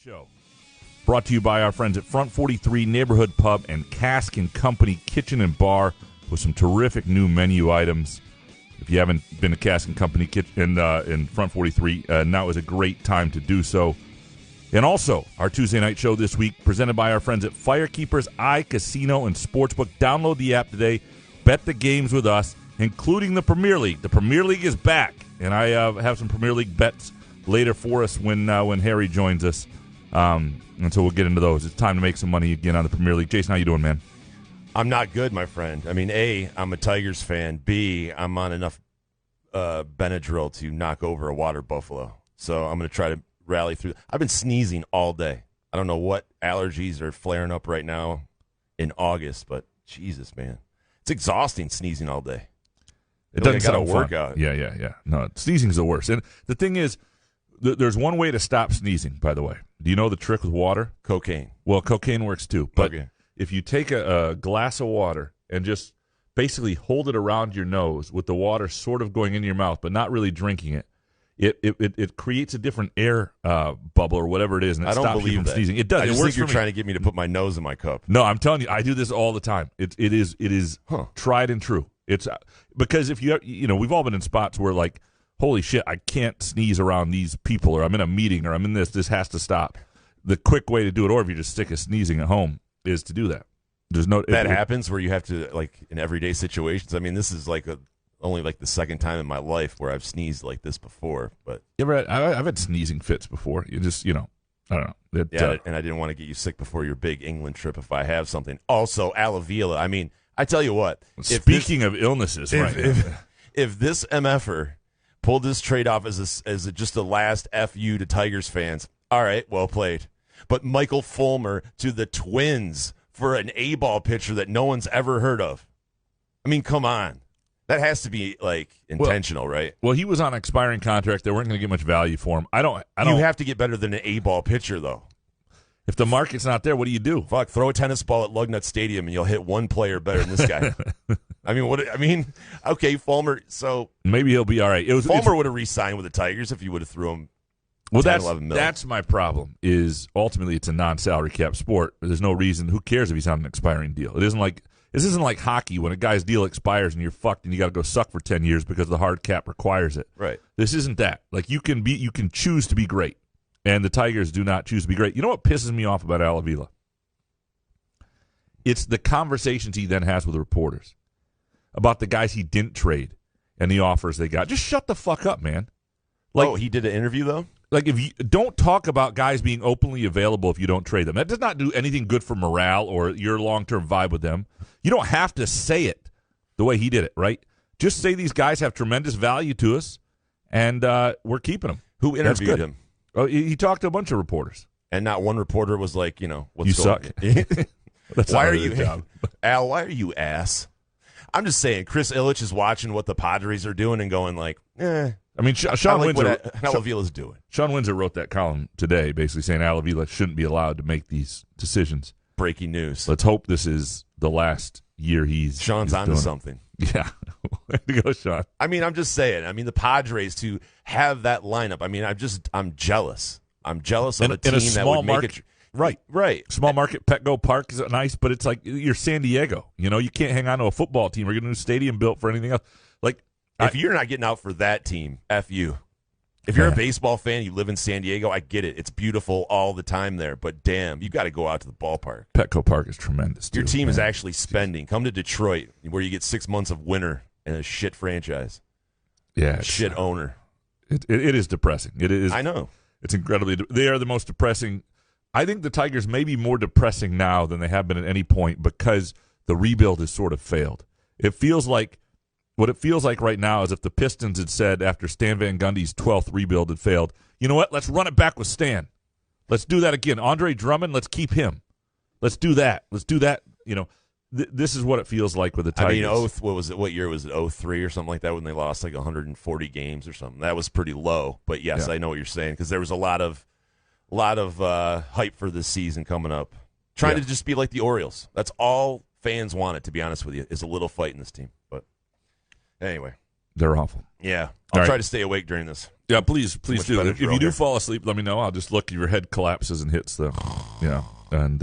Show. Brought to you by our friends at Front 43 Neighborhood Pub and Cask and Company Kitchen and Bar with some terrific new menu items. If you haven't been to Cask and Company Kitchen in Front 43, now is a great time to do so. And also, our Tuesday night show this week presented by our friends at Firekeepers iCasino and Sportsbook. Download the app today. Bet the games with us, including the Premier League. The Premier League is back, and I have some Premier League bets later for us when Harry joins us. And so we'll get into those. It's time to make some money again on the Premier League. Jason, how you doing, man? I'm not good, my friend. I mean, A, I'm a Tigers fan. B, I'm on enough Benadryl to knock over a water buffalo. So I'm going to try to rally through. I've been sneezing all day. I don't know what allergies are flaring up right now in August, but Jesus, man. It's exhausting sneezing all day. It doesn't got to sound work fun. out. Yeah. No, sneezing's the worst. And the thing is, there's one way to stop sneezing, by the way. Do you know the trick with water? Cocaine. Well, cocaine works too. But Okay. if you take a glass of water and just basically hold it around your nose with the water sort of going into your mouth, but not really drinking it, it creates a different air bubble or whatever it is, and it I don't stops you believe from that. sneezing. It does. I just it works think you're for me. trying to get me to put my nose in my cup. No, I'm telling you, I do this all the time. It is tried and true. It's because if we've all been in spots where like, holy shit, I can't sneeze around these people, or I'm in a meeting, or I'm in this has to stop. The quick way to do it, or if you're just sick of sneezing at home, is to do that. There's no That happens where you have to, like, in everyday situations. I mean, this is like only like the second time in my life where I've sneezed like this before. But I've had sneezing fits before. You just, I don't know. and I didn't want to get you sick before your big England trip if I have something. Also, Alavila. I mean, I tell you what. Speaking of illnesses, if this MFer pulled this trade off as just a last FU to Tigers fans, all right, well played. But Michael Fulmer to the Twins for an A-ball pitcher that no one's ever heard of. I mean, come on. That has to be, like, intentional, right? Well, he was on an expiring contract. They weren't going to get much value for him. I don't. You have to get better than an A-ball pitcher, though. If the market's not there, what do you do? Fuck, throw a tennis ball at Lugnut Stadium and you'll hit one player better than this guy. Okay, Fulmer. So maybe he'll be all right. Fulmer would have re-signed with the Tigers if you would have threw him. Well, 10, 11 million. That's my problem. Is ultimately it's a non-salary cap sport. There's no reason. Who cares if he's on an expiring deal? This isn't like hockey when a guy's deal expires and you're fucked and you got to go suck for 10 years because the hard cap requires it. Right. This isn't that. Like you can choose to be great, and the Tigers do not choose to be great. You know what pisses me off about Alavila? It's the conversations he then has with the reporters about the guys he didn't trade and the offers they got. Just shut the fuck up, man. He did an interview though. Like, if you don't talk about guys being openly available if you don't trade them. That does not do anything good for morale or your long-term vibe with them. You don't have to say it the way he did it, right? Just say these guys have tremendous value to us, and we're keeping them. Who interviewed him? Oh, he talked to a bunch of reporters. And not one reporter was like, what's you going suck. That's why are you, Al, why are you ass? I'm just saying, Chris Ilitch is watching what the Padres are doing and going like, I mean, Sean Windsor. Alavila's doing. Sean Windsor wrote that column today, basically saying Alavila shouldn't be allowed to make these decisions. Breaking news. Let's hope this is the last year Sean's onto something. Yeah, way to go, Sean. I mean, I'm just saying. I mean, the Padres to have that lineup. I mean, I'm jealous. I'm jealous of a team that would make it. Right. Small market Petco Park is nice, but it's like you're San Diego. You can't hang on to a football team or get a new stadium built for anything else. Like, if you're not getting out for that team, F you. If you're a baseball fan, you live in San Diego, I get it. It's beautiful all the time there, but damn, you got to go out to the ballpark. Petco Park is tremendous, too. Your team is actually spending. Come to Detroit, where you get 6 months of winter and a shit franchise. Yeah. Shit owner. It is depressing. It is. I know. It's incredibly. They are the most depressing. I think the Tigers may be more depressing now than they have been at any point because the rebuild has sort of failed. What it feels like right now is if the Pistons had said after Stan Van Gundy's 12th rebuild had failed, you know what? Let's run it back with Stan. Let's do that again. Andre Drummond, let's keep him. Let's do that. This is what it feels like with the Tigers. I mean, what was it? What year was it? 03 or something like that when they lost like 140 games or something. That was pretty low. But yes, yeah. I know what you're saying because there was a lot of hype for this season coming up. Trying to just be like the Orioles. That's all fans wanted, to be honest with you, is a little fight in this team. But anyway. They're awful. Yeah. I'll try to stay awake during this. Yeah, please do. If you do here. fall asleep, let me know. I'll just look. Your head collapses and hits the, And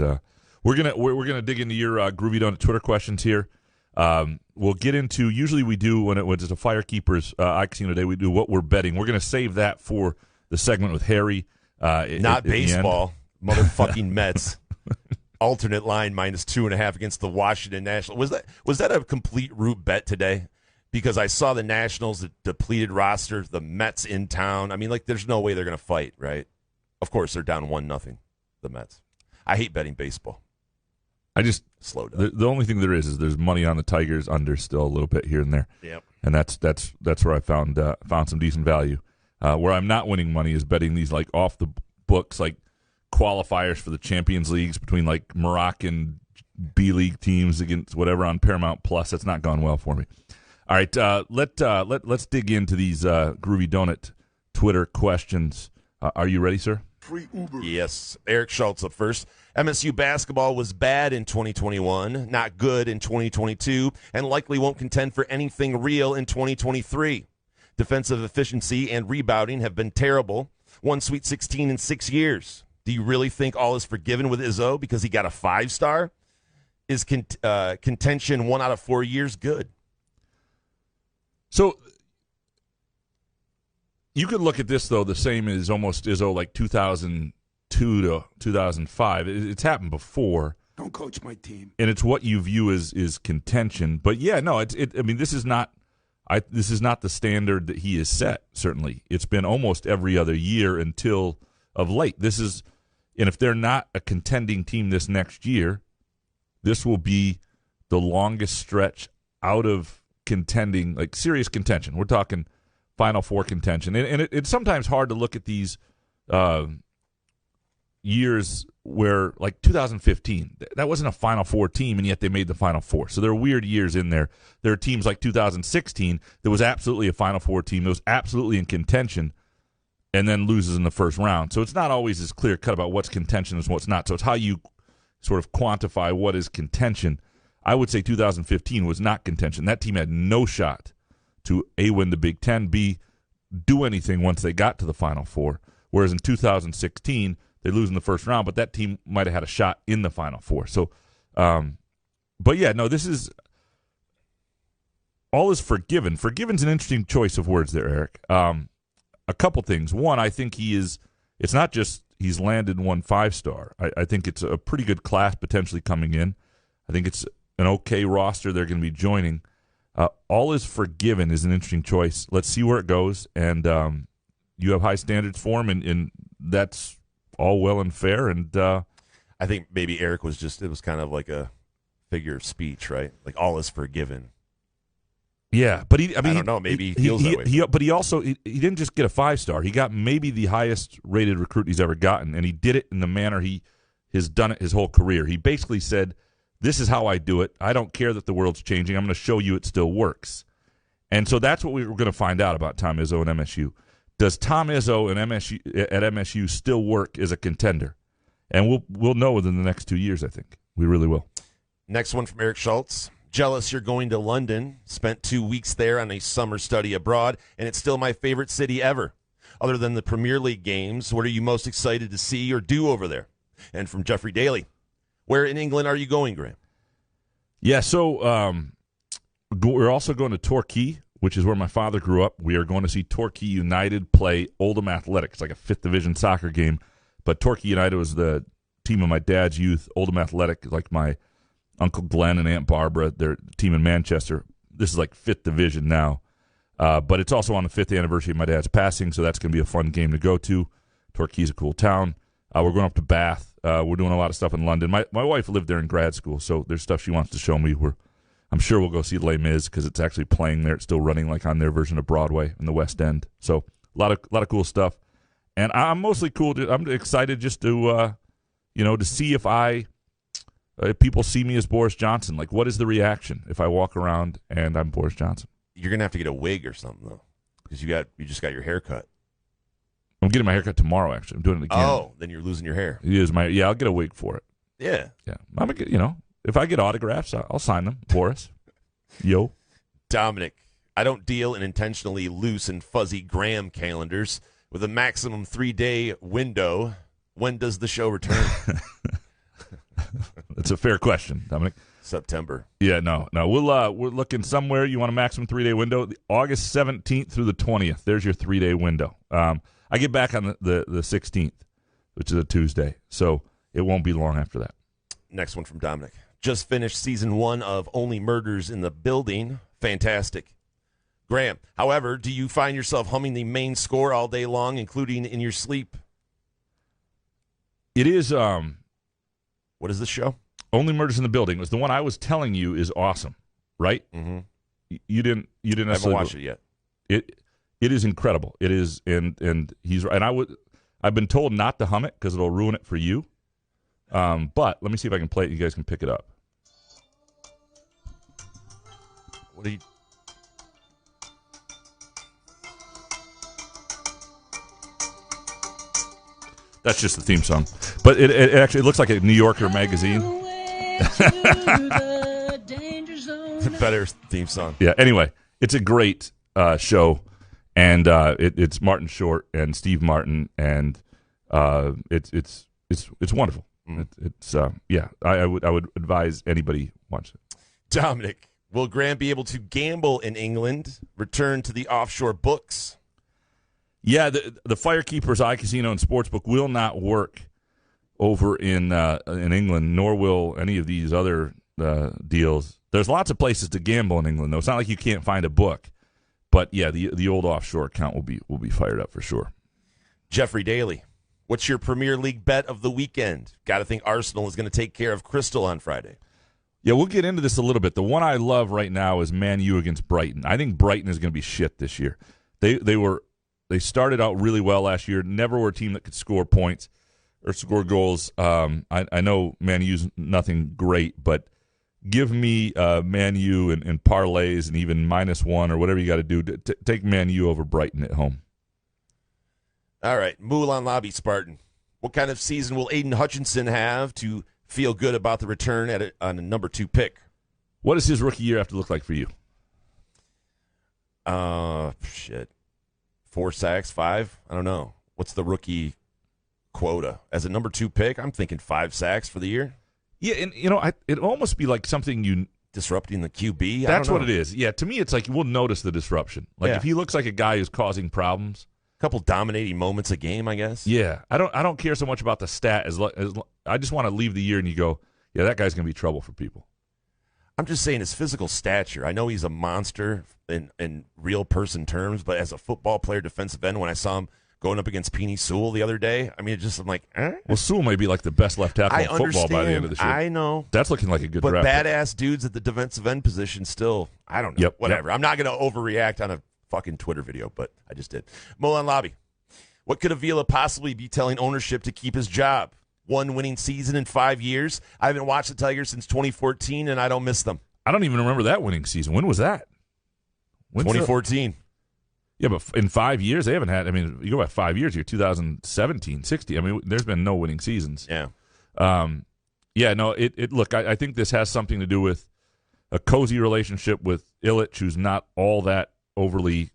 we're gonna dig into your Groovy Donut Twitter questions here. We'll get into. Usually we do when it's a Firekeepers iCasino day. We do what we're betting. We're gonna save that for the segment with Harry. Not baseball, motherfucking Mets. Alternate line -2.5 against the Washington Nationals. Was that a complete root bet today? Because I saw the Nationals, the depleted roster, the Mets in town. I mean, like, there's no way they're going to fight, right? Of course, they're down 1-0, the Mets. I hate betting baseball. I just slow down. The only thing there is there's money on the Tigers under still a little bit here and there. Yep. And that's where I found some decent value. Where I'm not winning money is betting these like off the books like qualifiers for the Champions Leagues between like Moroccan B League teams against whatever on Paramount Plus. That's not gone well for me. All right, let's dig into these Groovy Donut Twitter questions. Are you ready, sir? Free Uber. Yes. Eric Schultz up first. MSU basketball was bad in 2021, not good in 2022, and likely won't contend for anything real in 2023. Defensive efficiency and rebounding have been terrible. Won Sweet 16 in 6 years. Do you really think all is forgiven with Izzo because he got a 5-star? Is contention 1 out of 4 years good? So you could look at this, though, the same as almost Izzo, like 2002 to 2005. It's happened before. Don't coach my team. And it's what you view as contention. But, yeah, no, I mean, this is not the standard that he has set, certainly. It's been almost every other year until of late. And if they're not a contending team this next year, this will be the longest stretch out of contending, like serious contention. We're talking Final Four contention. And it's sometimes hard to look at these years where, like 2015, that wasn't a Final Four team, and yet they made the Final Four. So there are weird years in there. There are teams like 2016 that was absolutely a Final Four team that was absolutely in contention and then loses in the first round. So it's not always as clear-cut about what's contention and what's not. So it's how you sort of quantify what is contention. I would say 2015 was not contention. That team had no shot to A, win the Big Ten, B, do anything once they got to the Final Four. Whereas in 2016, they lose in the first round, but that team might have had a shot in the Final Four. So, but yeah, no, this is all is forgiven. Forgiven's an interesting choice of words there, Eric. A couple things. One, I think it's not just he's landed 1 5-star. I think it's a pretty good class potentially coming in. I think it's an okay roster they're going to be joining. All is forgiven is an interesting choice. Let's see where it goes. And you have high standards for him, and that's all well and fair. And I think maybe Eric it was kind of like a figure of speech, right? Like all is forgiven. Yeah, but I don't know. Maybe he feels that way. But he also he didn't just get a 5-star. He got maybe the highest rated recruit he's ever gotten, and he did it in the manner he has done it his whole career. He basically said, "This is how I do it. I don't care that the world's changing. I'm going to show you it still works." And so that's what we're going to find out about Tom Izzo and MSU. Does Tom Izzo and at MSU still work as a contender? And we'll know within the next 2 years. I think we really will. Next one from Eric Schultz. Jealous you're going to London. Spent 2 weeks there on a summer study abroad, and it's still my favorite city ever. Other than the Premier League games, what are you most excited to see or do over there? And from Jeffrey Daly, where in England are you going, Graham? Yeah, so we're also going to Torquay, which is where my father grew up. We are going to see Torquay United play Oldham Athletic. It's like a 5th division soccer game, but Torquay United was the team of my dad's youth. Oldham Athletic, like my Uncle Glenn and Aunt Barbara, their team in Manchester. This is like 5th division now. But it's also on the 5th anniversary of my dad's passing, so that's going to be a fun game to go to. Torquay's a cool town. We're going up to Bath. We're doing a lot of stuff in London. My wife lived there in grad school, so there's stuff she wants to show me. I'm sure we'll go see Les Mis because it's actually playing there. It's still running like on their version of Broadway in the West End. So a lot of cool stuff. And I'm mostly cool. I'm excited just to to see if people see me as Boris Johnson. Like, what is the reaction if I walk around and I'm Boris Johnson? You're gonna have to get a wig or something though, because you just got your hair cut. I'm getting my hair cut tomorrow. Actually, I'm doing it again. Oh, then you're losing your hair. I'll get a wig for it. Yeah. I'm gonna get, if I get autographs, I'll sign them. Boris, yo. Dominic, I don't deal in intentionally loose and fuzzy Graham calendars with a maximum 3-day window. When does the show return? That's a fair question, Dominic. September. Yeah, no. We're looking somewhere. You want a maximum 3-day window? August 17th through the 20th. There's your 3-day window. I get back on the 16th, which is a Tuesday, so it won't be long after that. Next one from Dominic. Just finished season 1 of Only Murders in the Building. Fantastic. Graham, however, do you find yourself humming the main score all day long, including in your sleep? It is. What is this show? Only Murders in the Building. It was the one I was telling you is awesome, right? Mm-hmm. You didn't. I haven't watched it yet. It is incredible. It is, and he's right. And I've been told not to hum it because it'll ruin it for you. But let me see if I can play it. You guys can pick it up. What are you? That's just the theme song, but it actually looks like a New Yorker magazine. It's a better theme song. Yeah. Anyway, it's a great show, and it's Martin Short and Steve Martin, and it's wonderful. I would advise anybody watch it. Dominic, will Graham be able to gamble in England? Return to the offshore books? Yeah, the Firekeepers iCasino and Sportsbook will not work over in England, nor will any of these other deals. There's lots of places to gamble in England, though. It's not like you can't find a book, but yeah, the old offshore account will be fired up for sure. Jeffrey Daly, what's your Premier League bet of the weekend? Got to think Arsenal is going to take care of Crystal on Friday. Yeah, we'll get into this a little bit. The one I love right now is Man U against Brighton. I think Brighton is going to be shit this year. They started out really well last year. Never were a team that could score points or score goals. I know Man U's nothing great, but give me Man U and parlays and even -1 or whatever you got to do. Take Man U over Brighton at home. All right, Moulin Lobby Spartan. What kind of season will Aiden Hutchinson have to feel good about the return on a number 2 pick? What does his rookie year have to look like for you? Shit. 4 sacks, 5? I don't know. What's the rookie quota? As a number 2 pick, I'm thinking 5 sacks for the year. Yeah, and it'd almost be like something you disrupting the QB. That's what it is. Yeah, to me, it's like we'll notice the disruption. Like if he looks like a guy who's causing problems, a couple dominating moments a game, I guess. Yeah, I don't care so much about the stat as I just want to leave the year and you go, yeah, that guy's gonna be trouble for people. I'm just saying his physical stature. I know he's a monster in real person terms, but as a football player, defensive end, when I saw him going up against Penei Sewell the other day, I mean, I'm like, Well, Sewell may be like the best left tackle in football by the end of the year. I know. That's looking like a good but draft. But badass dudes at the defensive end position still, I don't know. Yep, whatever. I'm not going to overreact on a fucking Twitter video, but I just did. Moulin Lobby. What could Avila possibly be telling ownership to keep his job? 1 winning season in 5 years. I haven't watched the Tigers since 2014, and I don't miss them. I don't even remember that winning season. When was that? 2014. Yeah, but in 5 years, they haven't had. I mean, you go back 5 years here, 2017, 16. I mean, there's been no winning seasons. Yeah. Look, I think this has something to do with a cozy relationship with Illich, who's not all that overly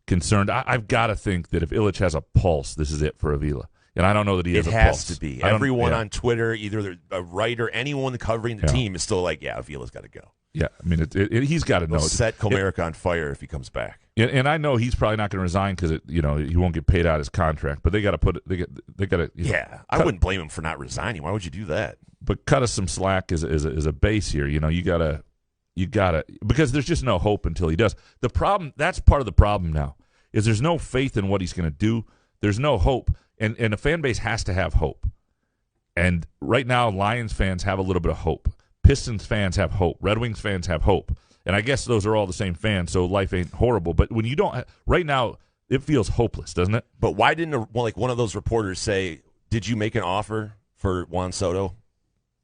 concerned. I've got to think that if Illich has a pulse, this is it for Avila. And I don't know that he has a pulse. It has to be. Everyone on Twitter, either a writer, anyone covering the team is still like, yeah, Avila's got to go. Yeah, I mean, he's got to know. Set Comerica on fire if he comes back. And I know he's probably not going to resign because he won't get paid out his contract. But they got to put they got to. Yeah, I wouldn't blame him for not resigning. Why would you do that? But cut us some slack as a base here. You gotta because there's just no hope until he does. The problem, that's part of the problem now, is there's no faith in what he's going to do. There's no hope, and a fan base has to have hope. And right now, Lions fans have a little bit of hope. Pistons fans have hope. Red Wings fans have hope. And I guess those are all the same fans, so life ain't horrible. But when you don't, right now, it feels hopeless, doesn't it? But why didn't one of those reporters say, did you make an offer for Juan Soto?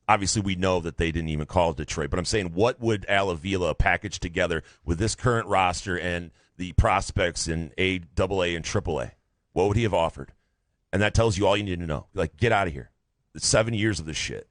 Obviously, we know that they didn't even call Detroit. But I'm saying, what would Al Avila package together with this current roster and the prospects in AA and AAA? What would he have offered? And that tells you all you need to know. Like, get out of here. It's 7 years of this shit.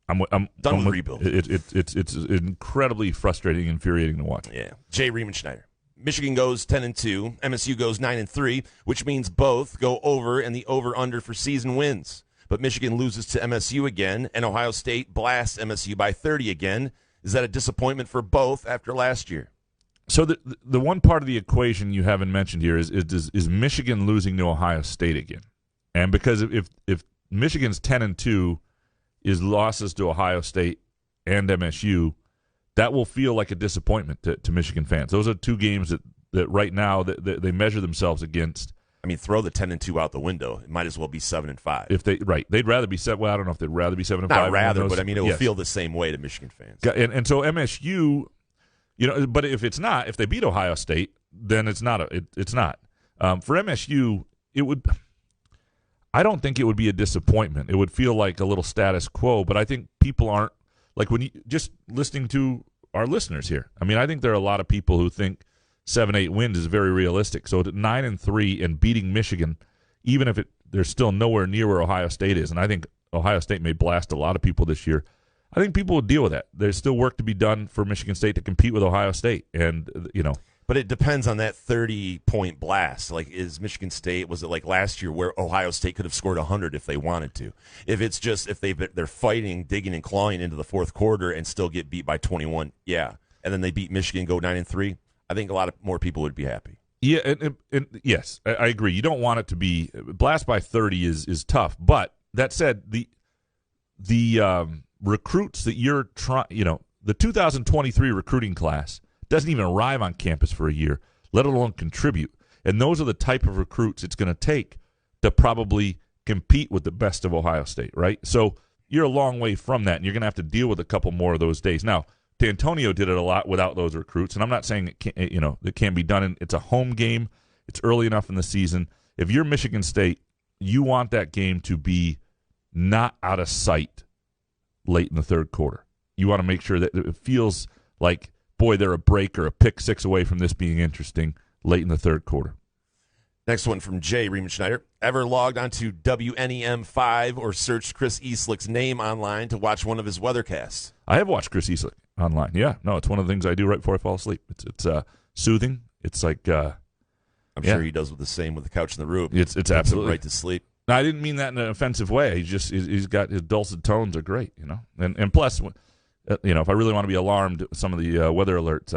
I'm Done with rebuild. It's incredibly frustrating, infuriating to watch. Yeah. Jay Riemenschneider. Michigan goes 10-2. MSU goes 9-3, which means both go over and the over-under for season wins. But Michigan loses to MSU again, and Ohio State blasts MSU by 30 again. Is that a disappointment for both after last year? So the one part of the equation you haven't mentioned here is Michigan losing to Ohio State again, and because if Michigan's 10-2 is losses to Ohio State and MSU, that will feel like a disappointment to Michigan fans. Those are two games that right now that they measure themselves against. I mean, throw the 10-2 out the window. It might as well be 7-5. If they'd rather be set. Well, I don't know if they'd rather be 7-5. Not rather, but I mean, it will feel the same way to Michigan fans. And so MSU, but if it's not, if they beat Ohio State, then it's not. It's not. For MSU, it would. I don't think it would be a disappointment. It would feel like a little status quo. But I think people aren't like when you just listening to our listeners here. I mean, I think there are a lot of people who think 7-8 wins is very realistic. So at 9-3 and beating Michigan, even if they're still nowhere near where Ohio State is, and I think Ohio State may blast a lot of people this year. I think people will deal with that. There's still work to be done for Michigan State to compete with Ohio State, and But it depends on that 30-point blast. Like, is Michigan State, was it like last year where Ohio State could have scored 100 if they wanted to? If it's just they're fighting, digging and clawing into the fourth quarter and still get beat by 21, yeah. And then they beat Michigan, go 9-3, I think a lot of more people would be happy. Yeah, and yes, I agree. You don't want it to be blast by 30 is tough. But that said, the recruits that you're trying, the 2023 recruiting class doesn't even arrive on campus for a year, let alone contribute. And those are the type of recruits it's going to take to probably compete with the best of Ohio State, right? So you're a long way from that, and you're going to have to deal with a couple more of those days. Now, D'Antonio did it a lot without those recruits, and I'm not saying it can't be done. It's a home game. It's early enough in the season. If you're Michigan State, you want that game to be not out of sight late in the third quarter. You want to make sure that it feels like, boy, they're a break or a pick six away from this being interesting late in the third quarter. Next one from Jay Riemenschneider. Ever logged onto WNEM5 or searched Chris Eastlick's name online to watch one of his weathercasts? I have watched Chris Eastlick online. Yeah, no, it's one of the things I do right before I fall asleep. It's soothing. It's like I'm sure he does the same with the couch in the room. It's absolutely right to sleep. No, I didn't mean that in an offensive way. He's got his dulcet tones are great, and plus, if I really want to be alarmed, some of the weather alerts,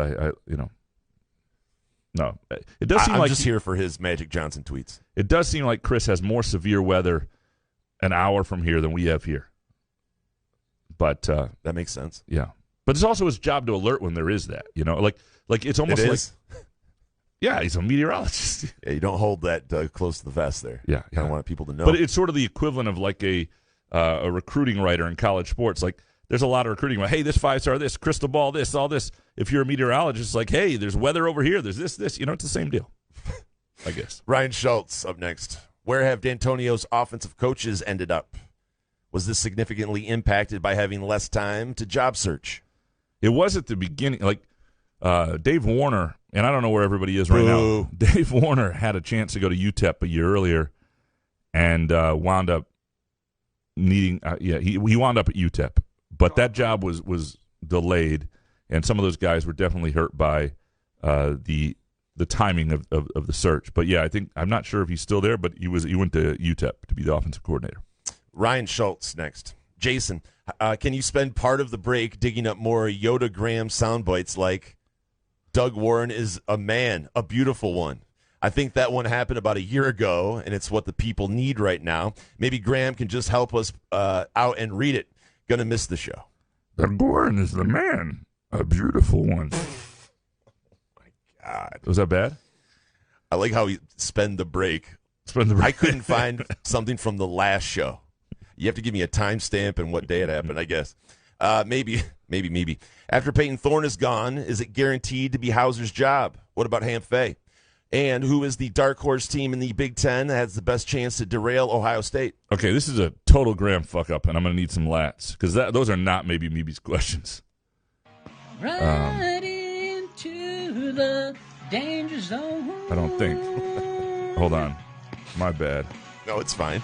no, it does seem I'm like just here for his Magic Johnson tweets. It does seem like Chris has more severe weather an hour from here than we have here. But that makes sense. Yeah, but it's also his job to alert when there is that. Like it's almost like. Yeah, he's a meteorologist. Yeah, you don't hold that close to the vest there. Yeah, I don't want people to know. But it's sort of the equivalent of like a recruiting writer in college sports. Like there's a lot of recruiting. Like, hey, this 5-star, this crystal ball, this, all this. If you're a meteorologist, it's like, hey, there's weather over here. There's this. It's the same deal. I guess. Ryan Schultz up next. Where have D'Antonio's offensive coaches ended up? Was this significantly impacted by having less time to job search? It was at the beginning. Like Dave Warner. And I don't know where everybody is right now. Dave Warner had a chance to go to UTEP a year earlier and wound up needing he wound up at UTEP. But that job was delayed, and some of those guys were definitely hurt by the timing of the search. But, yeah, I'm not sure if he's still there, but he went to UTEP to be the offensive coordinator. Ryan Schultz next. Jason, can you spend part of the break digging up more Yoda-gram sound bites like Doug Warren is a man, a beautiful one? I think that one happened about a year ago, and it's what the people need right now. Maybe Graham can just help us out and read it. Gonna miss the show. Doug Warren is the man, a beautiful one. Oh, my God. Was that bad? I like how we spend the break. I couldn't find something from the last show. You have to give me a timestamp and what day it happened, I guess. Maybe. After Peyton Thorne is gone, is it guaranteed to be Hauser's job? What about Hamp Fay? And who is the dark horse team in the Big Ten that has the best chance to derail Ohio State? Okay, this is a total Graham fuck-up, and I'm going to need some lats, because those are not maybe Meeby's questions. Right into the danger zone. I don't think. Hold on. My bad. No, it's fine.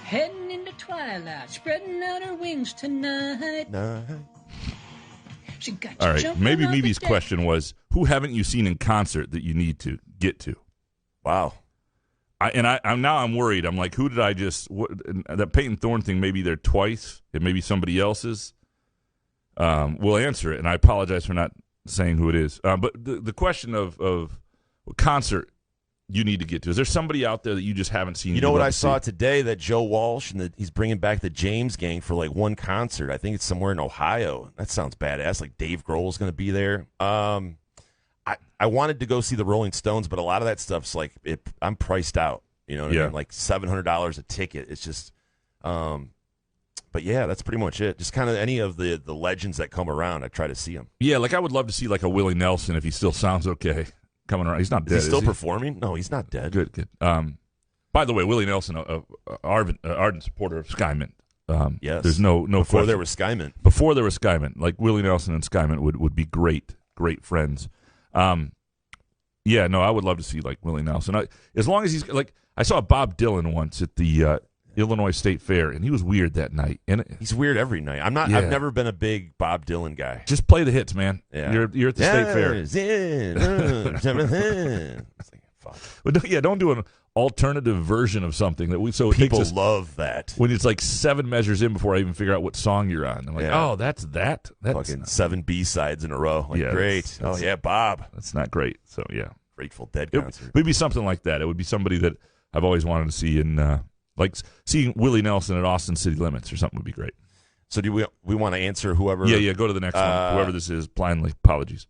Heading into twilight, spreading out her wings tonight. Nah. She got you All right, jumping maybe off the Meeby's deck. question was, who haven't you seen in concert that you need to get to? Wow. I'm worried. I'm like, who did I just that Peyton Thorne thing? Maybe they're twice. It may be somebody else's. We'll answer it, and I apologize for not saying who it is. But the question of what concert you need to get to, is there somebody out there that you just haven't seen? You know what I saw today? That Joe Walsh and he's bringing back the James Gang for like one concert. I think it's somewhere in Ohio. That sounds badass. Like Dave Grohl's going to be there. I wanted to go see the Rolling Stones, but a lot of that stuff's like I'm priced out. You know what I mean? Like $700 a ticket. It's just, but yeah, that's pretty much it. Just kind of any of the legends that come around, I try to see them. Yeah, like I would love to see like a Willie Nelson if he still sounds okay coming around. He's not dead. Is he still performing? No, he's not dead. Good. By the way, Willie Nelson, ardent supporter of Skymint. Yes. There's no Before question. there was Skymint. Before there was Skymint, like Willie Nelson and Skymint would be great friends. Yeah, no, I would love to see like Willie Nelson. As long as he's like, I saw Bob Dylan once at the Illinois State Fair, and he was weird that night. And He's weird every night. I'm not. Yeah. I've never been a big Bob Dylan guy. just play the hits, man. Yeah. You're at the State Fair. It's like, fuck. But don't do an alternative version of something that we. So it People takes us, love that. when it's like 7 measures in before I even figure out what song you're on. I'm like, Yeah. oh, that's that. That's Fucking 7 B-sides in a row. Like, Yeah, great. that's- Oh, yeah, Bob. that's not great. So yeah. Grateful Dead It concert. would be something like that. It would be somebody that I've always wanted to see, in like seeing Willie Nelson at Austin City Limits or something would be great. So do we want to answer whoever? Yeah. Go to the next one. Whoever this is, blindly. Apologies.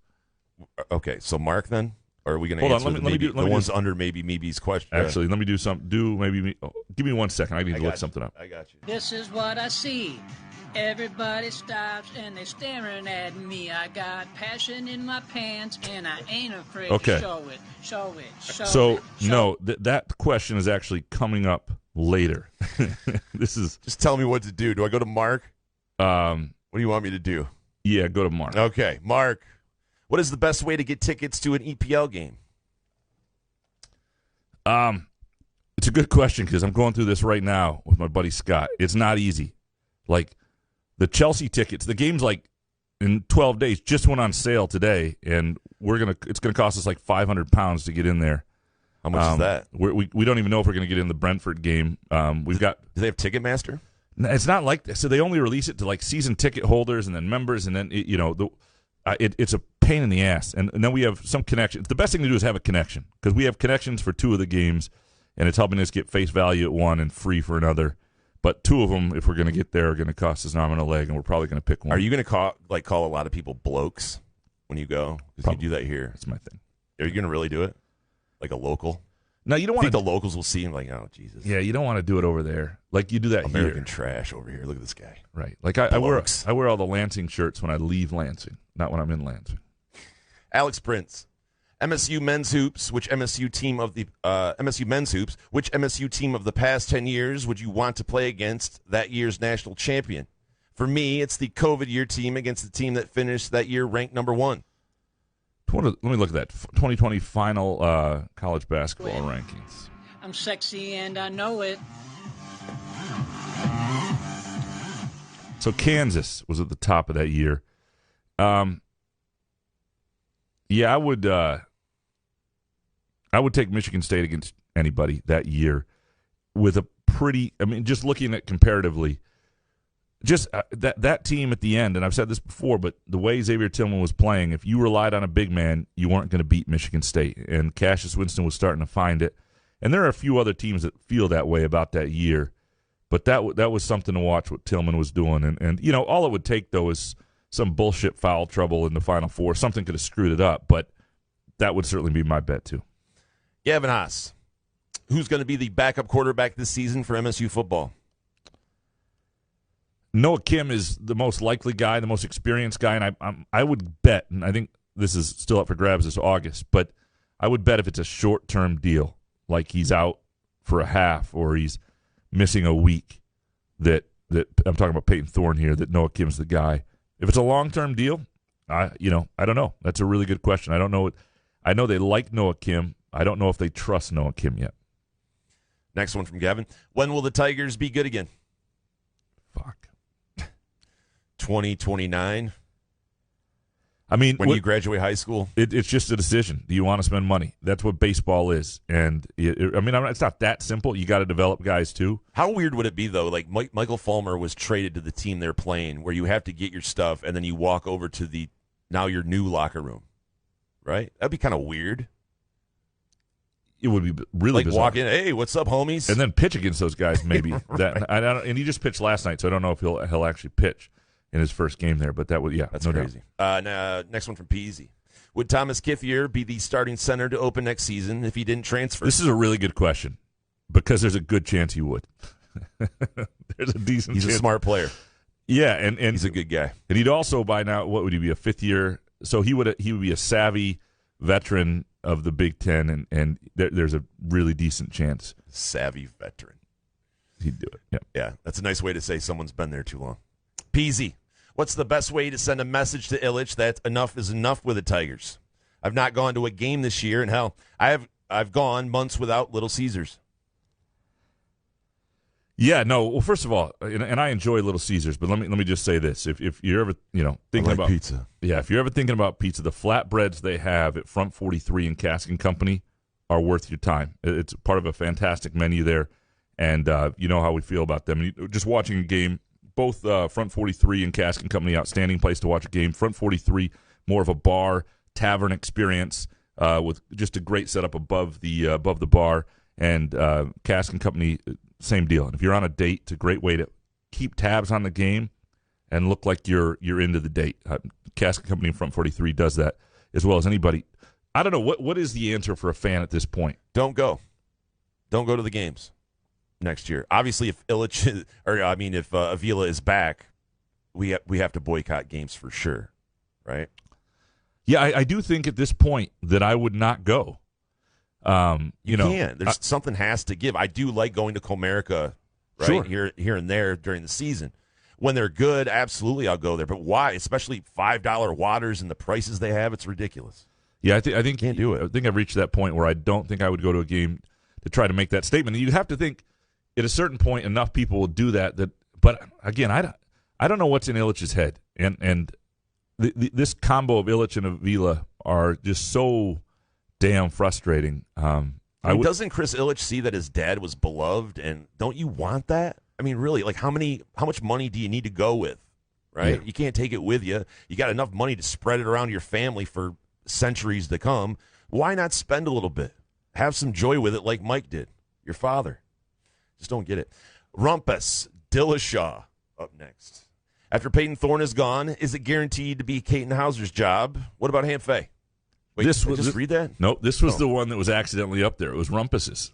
Okay, so Mark then? Or are we going to Hold on, answer let me do- the ones under maybe Meeby's question? Actually, let me do some. Give me 1 second. I need to look something up. I got you. This is what I see. Everybody stops and they're staring at me. I got passion in my pants and I ain't afraid Okay. to show it. Show it. Show So it. Show no, it. that question is actually coming up later. This is Just tell me what to do. Do I go to Mark? What do you want me to do? Yeah, go to Mark. Okay, Mark. What is the best way to get tickets to an EPL game? It's a good question because I'm going through this right now with my buddy Scott. It's not easy. Like the Chelsea tickets, the game's like in 12 days just went on sale today, and it's gonna cost us like £500 to get in there. How much is that? We don't even know if we're gonna get in the Brentford game. We've got. Do they have Ticketmaster? It's not like this. So they only release it to like season ticket holders and then members, and then it's a pain in the ass. And then we have some connections. The best thing to do is have a connection because we have connections for 2 of the games, and it's helping us get face value at one and free for another. But 2 of them, if we're going to get there, are going to cost us an arm and a leg, and we're probably going to pick one. Are you going to call a lot of people blokes when you go? Because you do that here. That's my thing. Are you going to really do it? Like a local? No, you don't I want think to. the locals will see him like, oh, Jesus. Yeah, you don't want to do it over there. Like you do that American here. trash over here. Look at this guy. Right. Like I Blokes. wear all the Lansing shirts when I leave Lansing, not when I'm in Lansing. Alex Prince. MSU men's hoops. Which MSU team of the MSU men's hoops? Which MSU team of the past 10 years would you want to play against that year's national champion? For me, it's the COVID year team against the team that finished that year ranked number 1. Let me look at that 2020 final college basketball rankings. I'm sexy and I know it. So Kansas was at the top of that year. Yeah, I would take Michigan State against anybody that year with a pretty. I mean, just looking at comparatively, just that team at the end. And I've said this before, but the way Xavier Tillman was playing, if you relied on a big man, you weren't going to beat Michigan State. And Cassius Winston was starting to find it. And there are a few other teams that feel that way about that year. But that was something to watch what Tillman was doing. And all it would take, though, is some bullshit foul trouble in the Final Four. Something could have screwed it up, but that would certainly be my bet, too. Gavin Haas. Who's going to be the backup quarterback this season for MSU football? Noah Kim is the most likely guy, the most experienced guy, and I would bet, and I think this is still up for grabs this August, but I would bet if it's a short-term deal, like he's out for a half or he's missing a week, that I'm talking about Peyton Thorne here, that Noah Kim's the guy. If it's a long-term deal, I don't know. That's a really good question. I don't know. I know they like Noah Kim. I don't know if they trust Noah Kim yet. Next one from Gavin. When will the Tigers be good again? 2029. I mean, when you graduate high school, it's just a decision. Do you want to spend money? That's what baseball is, and it's not that simple. You got to develop guys too. How weird would it be though? Like Michael Fulmer was traded to the team they're playing, where you have to get your stuff and then you walk over to your new locker room, right? That'd be kind of weird. It would be really bizarre. Walk in, hey, what's up, homies? And then pitch against those guys, maybe. Right. And he just pitched last night, so I don't know if he'll actually pitch in his first game there. But that's no crazy. Next one from Peasy. Would Thomas Kithier be the starting center to open next season if he didn't transfer? This is a really good question because there's a good chance he would. There's a decent chance. He's a smart player. Yeah, and he's a good guy. And he'd also, by now, what would he be, a fifth year? So he would be a savvy veteran of the Big Ten, and there's a really decent chance. Savvy veteran. He'd do it. Yeah, that's a nice way to say someone's been there too long. Peasy, what's the best way to send a message to Ilitch that enough is enough with the Tigers? I've not gone to a game this year, and hell, I've gone months without Little Caesars. Yeah, no. Well, first of all, and I enjoy Little Caesars, but let me just say this: if you're ever thinking about pizza, if you're ever thinking about pizza, the flatbreads they have at Front 43 and Cask and Company are worth your time. It's part of a fantastic menu there, and you know how we feel about them. Just watching a game, both Front 43 and Cask and Company, outstanding place to watch a game. Front 43, more of a bar tavern experience with just a great setup above the bar, and Cask and Company. Same deal. And if you're on a date, it's a great way to keep tabs on the game and look like you're into the date. Cask Company in Front 43 does that as well as anybody. I don't know what is the answer for a fan at this point. Don't go to the games next year. Obviously, if Ilitch if Avila is back, we have to boycott games for sure, right? Yeah, I do think at this point that I would not go. There's something has to give. I do like going to Comerica, right? Sure. Here and there during the season. When they're good, absolutely I'll go there. But why? Especially $5 waters and the prices they have, it's ridiculous. Yeah, I think can't do it. I think I've reached that point where I don't think I would go to a game to try to make that statement. And you have to think at a certain point enough people will do that. But again, I don't know what's in Ilitch's head, and this combo of Ilitch and Avila are just so damn frustrating. Doesn't Chris Ilitch see that his dad was beloved, and don't you want that? I mean, really, like how much money do you need to go with, right? Yeah. You can't take it with you. You got enough money to spread it around your family for centuries to come. Why not spend a little bit? Have some joy with it like Mike did, your father. Just don't get it. Rumpus Dillashaw up next. After Peyton Thorne is gone, is it guaranteed to be Caton Hauser's job? What about Hamp Fay? Wait, read that? Nope, this was the one that was accidentally up there. It was Rumpus's.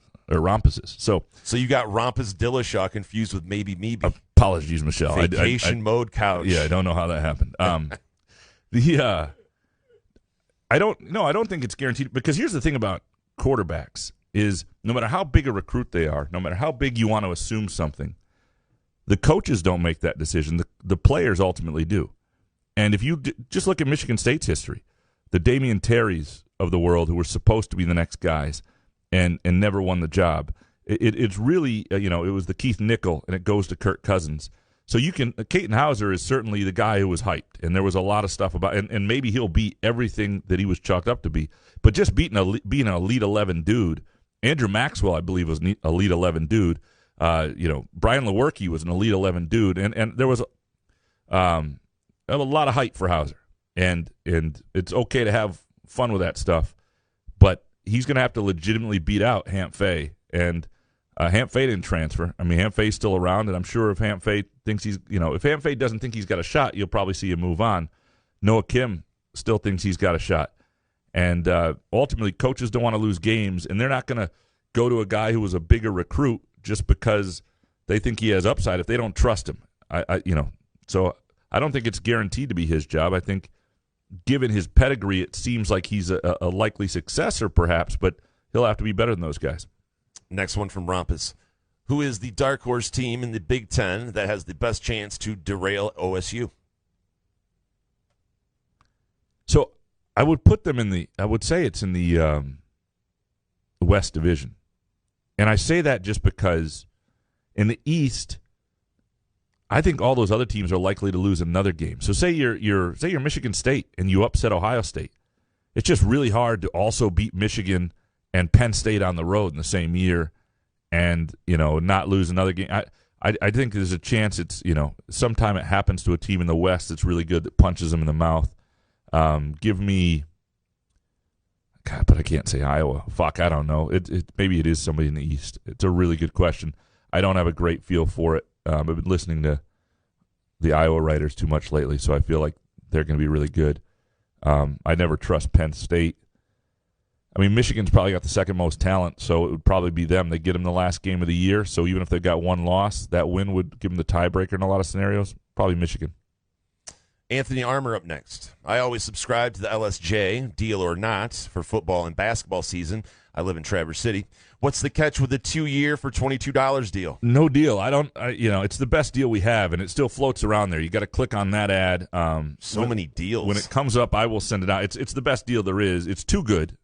So you got Rumpus Dillashaw confused with Maybe Me. Apologies, Michelle. Vacation mode couch. Yeah, I don't know how that happened. I don't think it's guaranteed, because here's the thing about quarterbacks is no matter how big a recruit they are, no matter how big you want to assume something, the coaches don't make that decision. The players ultimately do. And if you just look at Michigan State's history, the Damian Terrys of the world who were supposed to be the next guys and never won the job. It's really, it was the Keith Nickel, and it goes to Kirk Cousins. So Caton Hauser is certainly the guy who was hyped, and there was a lot of stuff about, and maybe he'll beat everything that he was chalked up to be. But just being an Elite 11 dude, Andrew Maxwell, I believe, was an Elite 11 dude. Brian Lewerke was an Elite 11 dude, and there was a lot of hype for Hauser. And it's okay to have fun with that stuff, but he's going to have to legitimately beat out Hamp Fay. And Hamp Fay didn't transfer. I mean, Hamp Fay's still around, and I'm sure if Hamp Fay thinks if Hamp Fay doesn't think he's got a shot, you'll probably see him move on. Noah Kim still thinks he's got a shot. And ultimately, coaches don't want to lose games, and they're not going to go to a guy who was a bigger recruit just because they think he has upside if they don't trust him. So I don't think it's guaranteed to be his job. I think, given his pedigree, it seems like he's a likely successor, perhaps, but he'll have to be better than those guys. Next one from Rumpus. Who is the dark horse team in the Big Ten that has the best chance to derail OSU? So I would put them I would say it's in the West Division. And I say that just because in the East, I think all those other teams are likely to lose another game. So say you're Michigan State and you upset Ohio State. It's just really hard to also beat Michigan and Penn State on the road in the same year and, not lose another game. I think there's a chance it's, sometime it happens to a team in the West that's really good that punches them in the mouth. Give me, God, but I can't say Iowa. Fuck, I don't know. Maybe it is somebody in the East. It's a really good question. I don't have a great feel for it. I've been listening to the Iowa writers too much lately, so I feel like they're going to be really good. I never trust Penn State. I mean, Michigan's probably got the second most talent, so it would probably be them. They get them the last game of the year, so even if they got one loss, that win would give them the tiebreaker in a lot of scenarios. Probably Michigan. Anthony Armour up next. I always subscribe to the LSJ, deal or not, for football and basketball season. I live in Traverse City. What's the catch with the 2-year for $22 deal? No deal. It's the best deal we have, and it still floats around there. You got to click on that ad. Many deals. When it comes up, I will send it out. It's the best deal there is. It's too good.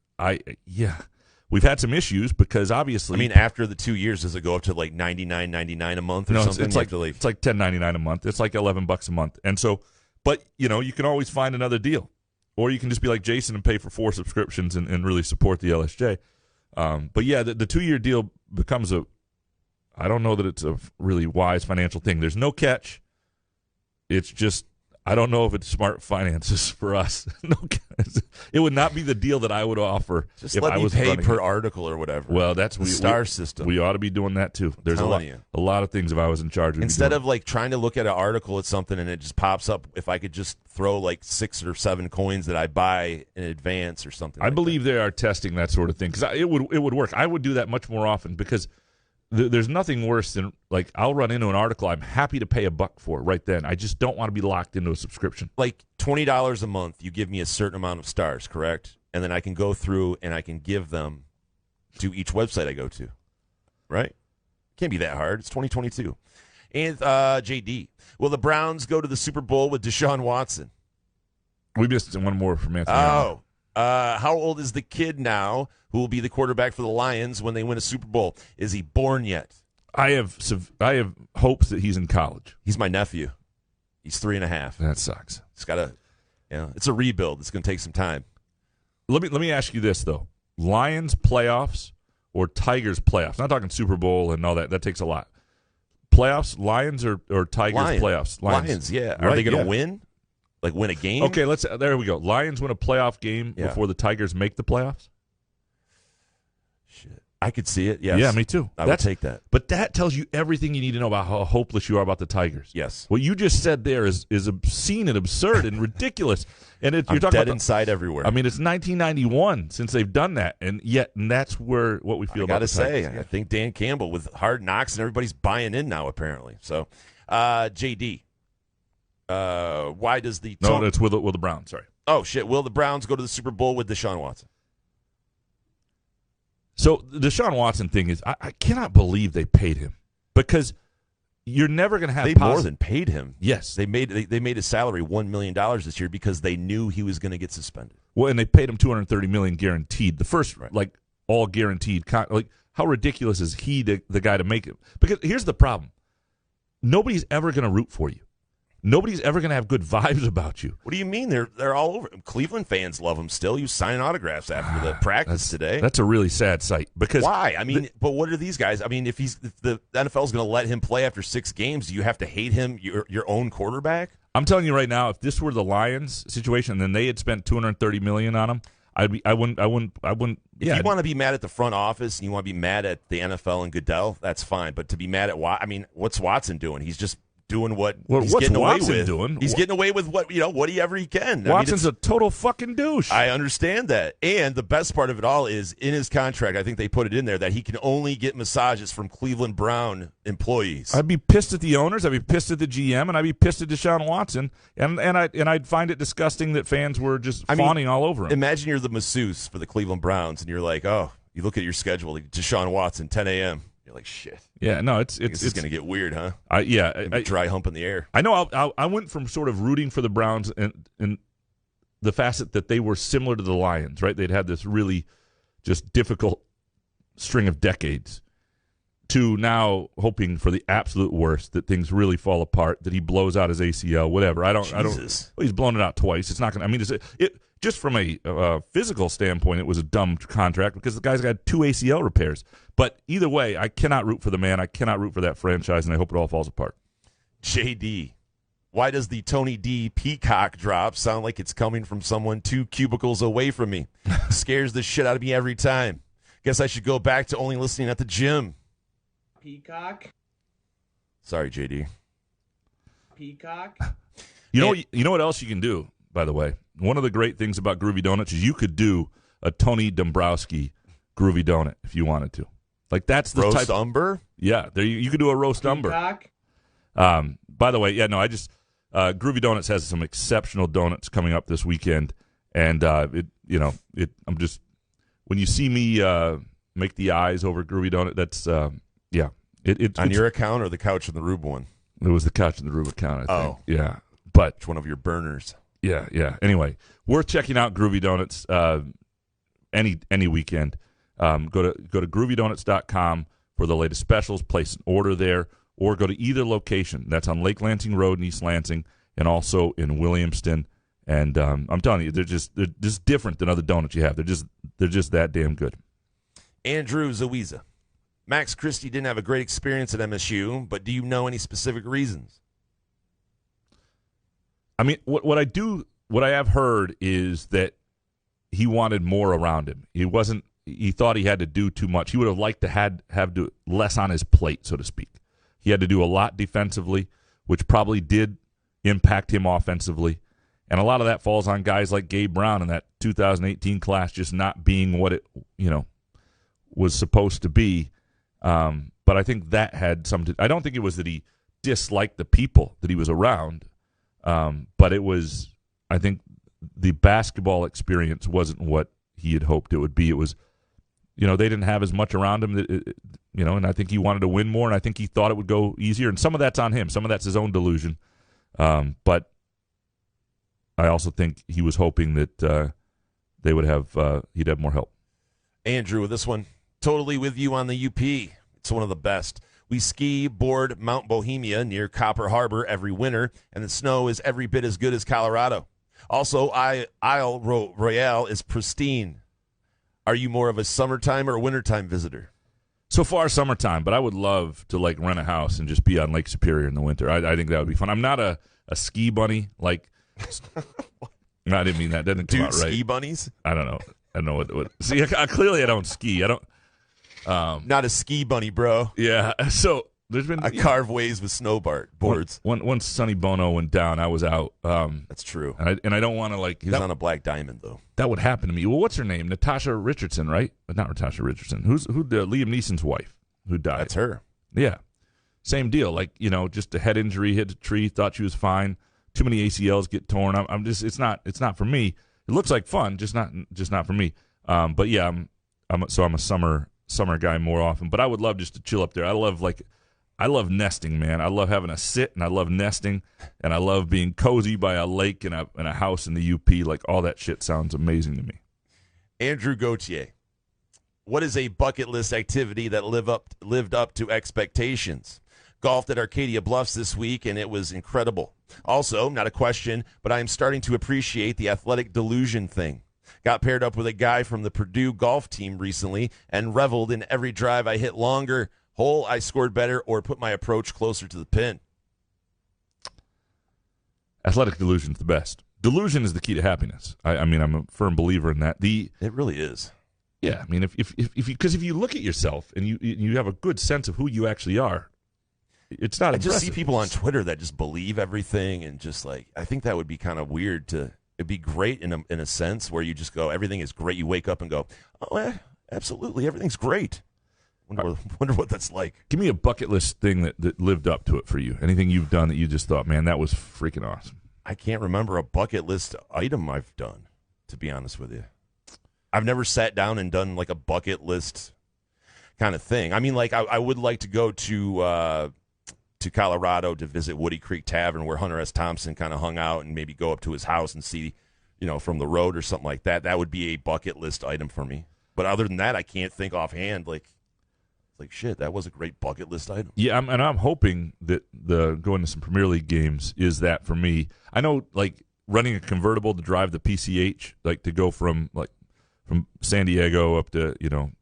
We've had some issues because obviously. I mean, after the 2 years, does it go up to like $99.99 a month or something? It's like $10.99 a month. It's like $11 a month, and so. But, you can always find another deal. Or you can just be like Jason and pay for 4 subscriptions and really support the LSJ. But, yeah, the 2-year deal becomes I don't know that it's a really wise financial thing. There's no catch. It's just, I don't know if it's smart finances for us. It would not be the deal that I would offer just if let I me was pay running per it. article or whatever. Well, that's the star system. We ought to be doing that too. There's a lot of things if I was in charge. Instead of like trying to look at an article at something and it just pops up, if I could just throw like 6 or 7 coins that I buy in advance or something. I believe they are testing that sort of thing because it would work. I would do that much more often because there's nothing worse than like I'll run into an article I'm happy to pay $1 for right then. I just don't want to be locked into a subscription. Like $20 a month, you give me a certain amount of stars, correct? And then I can go through and I can give them to each website I go to, right? Can't be that hard. It's 2022. And JD, will the Browns go to the Super Bowl with Deshaun Watson? We missed one more from Anthony. How old is the kid now who will be the quarterback for the Lions when they win a Super Bowl? Is he born yet? I have hopes that he's in college. He's my nephew. He's 3.5. That sucks. It's got it's a rebuild. It's going to take some time. Let me ask you this though: Lions playoffs or Tigers playoffs? Not talking Super Bowl and all that. That takes a lot. Playoffs, Lions or Tigers playoffs? Lions, yeah. Are they going to win? Like win a game? Okay, there we go. Lions win a playoff game before the Tigers make the playoffs? Shit. I could see it, yes. Yeah, me too. I would take that. But that tells you everything you need to know about how hopeless you are about the Tigers. Yes. What you just said there is obscene and absurd and ridiculous. And you're talking dead about inside everywhere. I mean, it's 1991 since they've done that, and that's what we feel about the Tigers. I got to say, I think Dan Campbell with Hard Knocks and everybody's buying in now, apparently. So, JD, why does the... No, it's with the Browns, sorry. Oh, shit. Will the Browns go to the Super Bowl with Deshaun Watson? So the Deshaun Watson thing is, I cannot believe they paid him because you're never going to have. They more than paid him. Yes, they made his salary $1 million this year because they knew he was going to get suspended. Well, and they paid him $230 million guaranteed. The first, like all guaranteed. Like how ridiculous is he the guy to make it? Because here's the problem: nobody's ever going to root for you. Nobody's ever going to have good vibes about you. What do you mean? They're all over. Cleveland fans love him still. You signing autographs after the practice today. That's a really sad sight. Because why? I mean, but what are these guys? I mean, if the NFL is going to let him play after 6 games, do you have to hate him, your own quarterback? I'm telling you right now, if this were the Lions situation, then they had spent $230 million on him. I wouldn't. If you want to be mad at the front office and you want to be mad at the NFL and Goodell, that's fine. But to be mad at what's Watson doing? He's just doing what he's getting away with. He's getting away with whatever he can. Watson's a total fucking douche. I understand that. And the best part of it all is in his contract, I think they put it in there that he can only get massages from Cleveland Brown employees. I'd be pissed at the owners, I'd be pissed at the GM, and I'd be pissed at Deshaun Watson. And I'd find it disgusting that fans were just fawning all over him. Imagine you're the masseuse for the Cleveland Browns and you're like, oh, you look at your schedule, like Deshaun Watson, 10 a.m. You're like, shit. Yeah, no, it's going to get weird, huh? Dry hump in the air. I know. I went from sort of rooting for the Browns and the facet that they were similar to the Lions, right? They'd had this really just difficult string of decades to now hoping for the absolute worst, that things really fall apart, that he blows out his ACL, whatever. I don't. Well, he's blown it out twice. It's not going to. I mean, just from a physical standpoint, it was a dumb contract because the guy's got 2 ACL repairs. But either way, I cannot root for the man. I cannot root for that franchise, and I hope it all falls apart. JD, why does the Tony D peacock drop sound like it's coming from someone 2 cubicles away from me? Scares the shit out of me every time. Guess I should go back to only listening at the gym. Peacock. Sorry, JD. Peacock. You know what else you can do, by the way? One of the great things about Groovy Donuts is you could do a Tony Dombrowski Groovy Donut if you wanted to. Like that's the roast umber? Yeah, there you could do a roast Peacock. umber. By the way, Groovy Donuts has some exceptional donuts coming up this weekend, and I'm just when you see me make the eyes over Groovy Donut, that's It's on your account or the Couch and the Rube one? It was the Couch and the Rube account, I think. Oh. Yeah. But it's one of your burners. Yeah. Anyway, worth checking out Groovy Donuts any weekend. Go to groovydonuts.com for the latest specials. Place an order there, or go to either location. That's on Lake Lansing Road in East Lansing, and also in Williamston. And I'm telling you, they're just different than other donuts you have. They're just that damn good. Andrew Zawiza. Max Christie didn't have a great experience at MSU, but do you know any specific reasons? I mean, what I have heard is that he wanted more around him. He thought he had to do too much. He would have liked to have less on his plate, so to speak. He had to do a lot defensively, which probably did impact him offensively. And a lot of that falls on guys like Gabe Brown in that 2018 class just not being what it, was supposed to be. But I think that had something. I don't think it was that he disliked the people that he was around, but it was. I think the basketball experience wasn't what he had hoped it would be. It was, they didn't have as much around him, and I think he wanted to win more, and I think he thought it would go easier. And some of that's on him. Some of that's his own delusion. But I also think he was hoping that they would have he'd have more help. Andrew, with this one. Totally with you on the UP. It's one of the best. We ski board Mount Bohemia near Copper Harbor every winter, and the snow is every bit as good as Colorado. Also, Isle Royale is pristine. Are you more of a summertime or wintertime visitor? So far, summertime, but I would love to rent a house and just be on Lake Superior in the winter. I think that would be fun. I'm not a ski bunny. No, I didn't mean that. That didn't come out right. Ski bunnies? I don't know. I don't know what. See, clearly I don't ski. I don't. Not a ski bunny, bro. Yeah. So there's been I carve ways with snowboards. Once Sonny Bono went down, I was out. That's true. And I don't want to He was on a Black Diamond though. That would happen to me. Well, what's her name? Natasha Richardson, right? But not Natasha Richardson. Who Liam Neeson's wife who died? That's her. Yeah. Same deal. Just a head injury, hit a tree, thought she was fine. Too many ACLs get torn. I'm just. It's not for me. It looks like fun, just not for me. But yeah, I'm a summer guy more often. But I would love just to chill up there. I love nesting, man. I love having a sit, and I love nesting, and I love being cozy by a lake and a house in the UP. All that shit sounds amazing to me. Andrew Gauthier, what is a bucket list activity that lived up to expectations? Golfed at Arcadia Bluffs this week, and it was incredible. Also, not a question, but I am starting to appreciate the athletic delusion thing. Got paired up with a guy from the Purdue golf team recently and reveled in every drive I hit longer, hole I scored better, or put my approach closer to the pin. Athletic delusion's the best. Delusion is the key to happiness. I mean, I'm a firm believer in that. It really is. Yeah, I mean, if you look at yourself and you have a good sense of who you actually are, it's not. I just see people on Twitter that just believe everything and just I think that would be kind of weird to. It'd be great in a sense where you just go, everything is great. You wake up and go, oh, absolutely, everything's great. Wonder what that's like. Give me a bucket list thing that lived up to it for you. Anything you've done that you just thought, man, that was freaking awesome. I can't remember a bucket list item I've done, to be honest with you. I've never sat down and done a bucket list kind of thing. I mean, I would like to go to Colorado to visit Woody Creek Tavern where Hunter S. Thompson kind of hung out and maybe go up to his house and see, from the road or something like that. That would be a bucket list item for me. But other than that, I can't think offhand. like, shit, that was a great bucket list item. Yeah, I'm hoping that the going to some Premier League games is that for me. I know, like, running a convertible to drive the PCH, like to go from San Diego up to,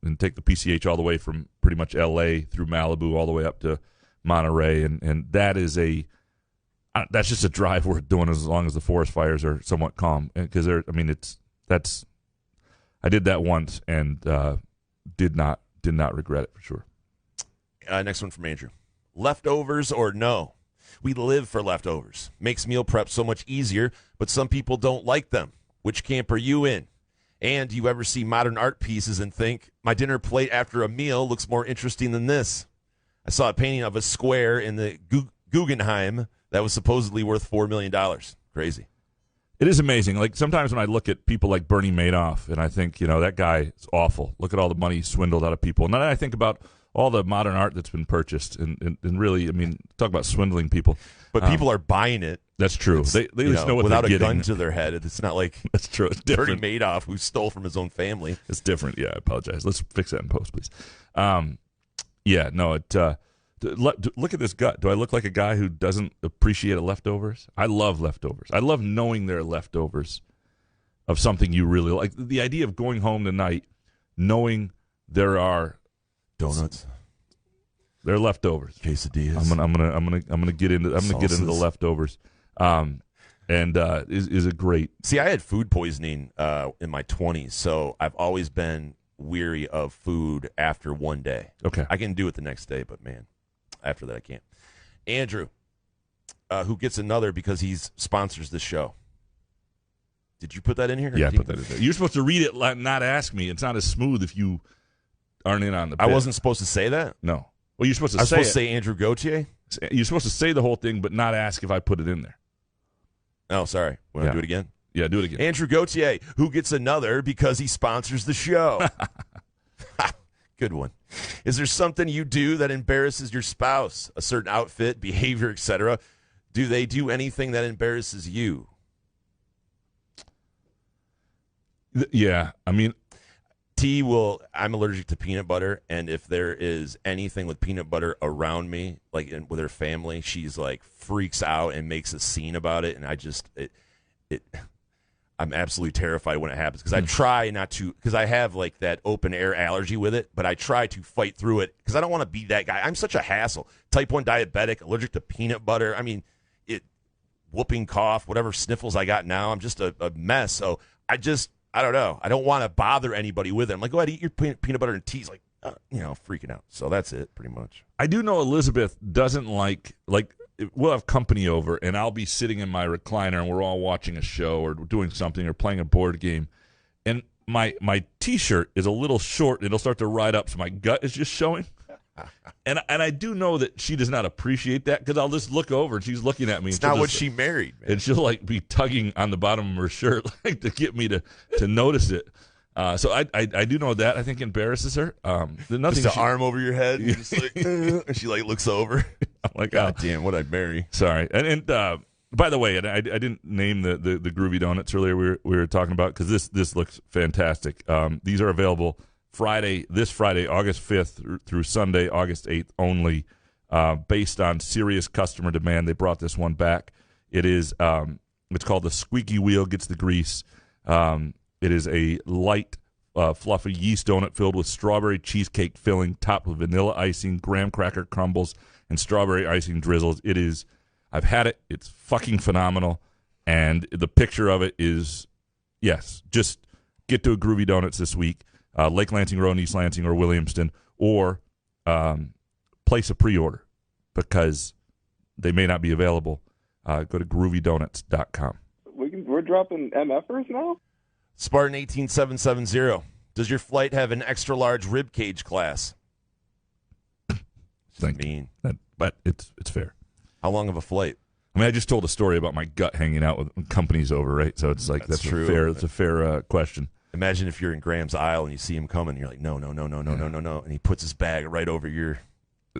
and take the PCH all the way from pretty much L.A. through Malibu all the way up to Monterey, and that is that's just a drive worth doing as long as the forest fires are somewhat calm. Because I did that once and did not regret it for sure. Next one from Andrew. Leftovers or no? We live for leftovers. Makes meal prep so much easier, but some people don't like them. Which camp are you in? And do you ever see modern art pieces and think, my dinner plate after a meal looks more interesting than this? I saw a painting of a square in the Guggenheim that was supposedly worth $4 million. Crazy. It is amazing. Like, sometimes when I look at people like Bernie Madoff, and I think, that guy is awful. Look at all the money he swindled out of people. And then I think about all the modern art that's been purchased, and really, talk about swindling people. But people are buying it. That's true. They at least know what without they're a gun getting. to their head. It's not like that's true. It's Bernie different. Madoff, who stole from his own family. It's different. Yeah, I apologize. Let's fix that in post, please. Yeah, no, look at this gut. Do I look like a guy who doesn't appreciate leftovers? I love leftovers. I love knowing there are leftovers of something you really like. The idea of going home tonight knowing there are Donuts. They're leftovers. Quesadillas. I'm gonna get into the leftovers. Is a great. See, I had food poisoning in my 20s, so I've always been weary of food after one day. Okay. I can do it the next day, but man, after that I can't. Andrew, who gets another because he sponsors the show. Did you put that in here? Yeah, I put that in there. You're supposed to read it, not ask me. It's not as smooth if you aren't in on the bit. I wasn't supposed to say that? No. Well, you're supposed to I was supposed to say Andrew Gauthier? You're supposed to say the whole thing, but not ask if I put it in there. Oh, sorry. Want to do it again? Yeah, do it again. Andrew Gauthier, who gets another because he sponsors the show. Good one. Is there something you do that embarrasses your spouse? A certain outfit, behavior, etc.? Do they do anything that embarrasses you? Yeah, I'm allergic to peanut butter, and if there is anything with peanut butter around me, like with her family, she's like freaks out and makes a scene about it, and I'm absolutely terrified when it happens because I try not to, because I have like that open air allergy with it, but I try to fight through it because I don't want to be that guy. I'm such a hassle. Type 1 diabetic, allergic to peanut butter. Whooping cough, whatever sniffles I got now, I'm just a mess. So I don't know. I don't want to bother anybody with it. I'm like, go ahead, eat your peanut butter and tea. He's like, freaking out. So that's it, pretty much. I do know Elizabeth doesn't like we'll have company over, and I'll be sitting in my recliner, and we're all watching a show or doing something or playing a board game, and my T-shirt is a little short, and it'll start to ride up, so my gut is just showing. And I do know that she does not appreciate that because I'll just look over and she's looking at me. It's not what she married, man. And she'll be tugging on the bottom of her shirt to get me to notice it. So I do know that. I think embarrasses her. Nothing. Just an arm over your head. And just like, and she looks over. I'm like, God damn, what I'd marry. Sorry. And by the way, I didn't name the Groovy Donuts earlier. We were talking about because this looks fantastic. These are available this Friday, August 5th through Sunday, August 8th only, based on serious customer demand. They brought this one back. It is it's called the Squeaky Wheel Gets the Grease. It is a light, fluffy yeast donut filled with strawberry cheesecake filling, topped with vanilla icing, graham cracker crumbles, and strawberry icing drizzles. I've had it. It's fucking phenomenal. And the picture of it is, yes, just get to a Groovy Donuts this week. Lake Lansing Road in East Lansing or Williamston, or place a pre-order because they may not be available. Go to groovydonuts.com. We're dropping MFers now? Spartan 18770. Does your flight have an extra large rib cage class? But it's fair. How long of a flight? I just told a story about my gut hanging out with companies over, right? So it's like that's true. It's a fair question. Imagine if you're in Graham's aisle and you see him coming, you're like, no, and he puts his bag right over your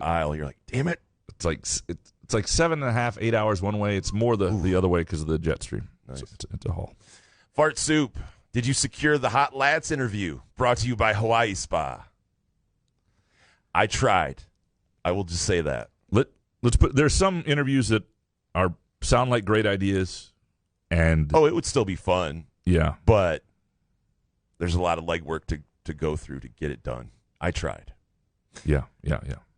aisle. You're like, damn it! It's like 7.5, 8 hours one way. It's more the other way because of the jet stream. Nice. So it's a haul. Fart Soup. Did you secure the Hot Lats interview? Brought to you by Hawaii Spa. I tried. I will just say that. Let's put. There's some interviews that sound like great ideas, and it would still be fun. Yeah, but there's a lot of legwork to go through to get it done. I tried. Yeah.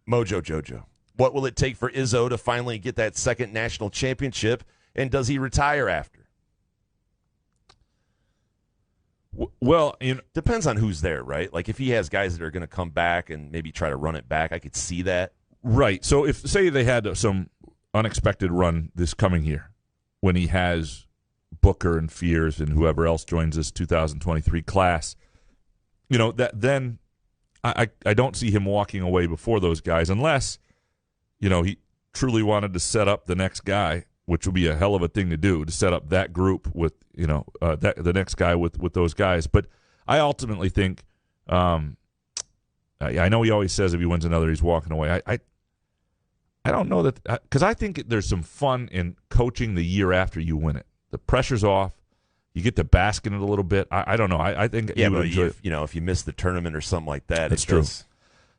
Mojo Jojo. What will it take for Izzo to finally get that second national championship, and does he retire after? Well, depends on who's there, right? Like if he has guys that are going to come back and maybe try to run it back, I could see that. Right. So if, say, they had some unexpected run this coming year when he has Booker and Fears and whoever else joins this 2023 class, then I don't see him walking away before those guys unless, he truly wanted to set up the next guy, which would be a hell of a thing to do, to set up that group with, the next guy with those guys. But I ultimately think, I know he always says if he wins another, he's walking away. I don't know that, because I think there's some fun in coaching the year after you win it. The pressure's off. You get to bask in it a little bit. I don't know. I think you would enjoy it. If you miss the tournament or something like that, that's true.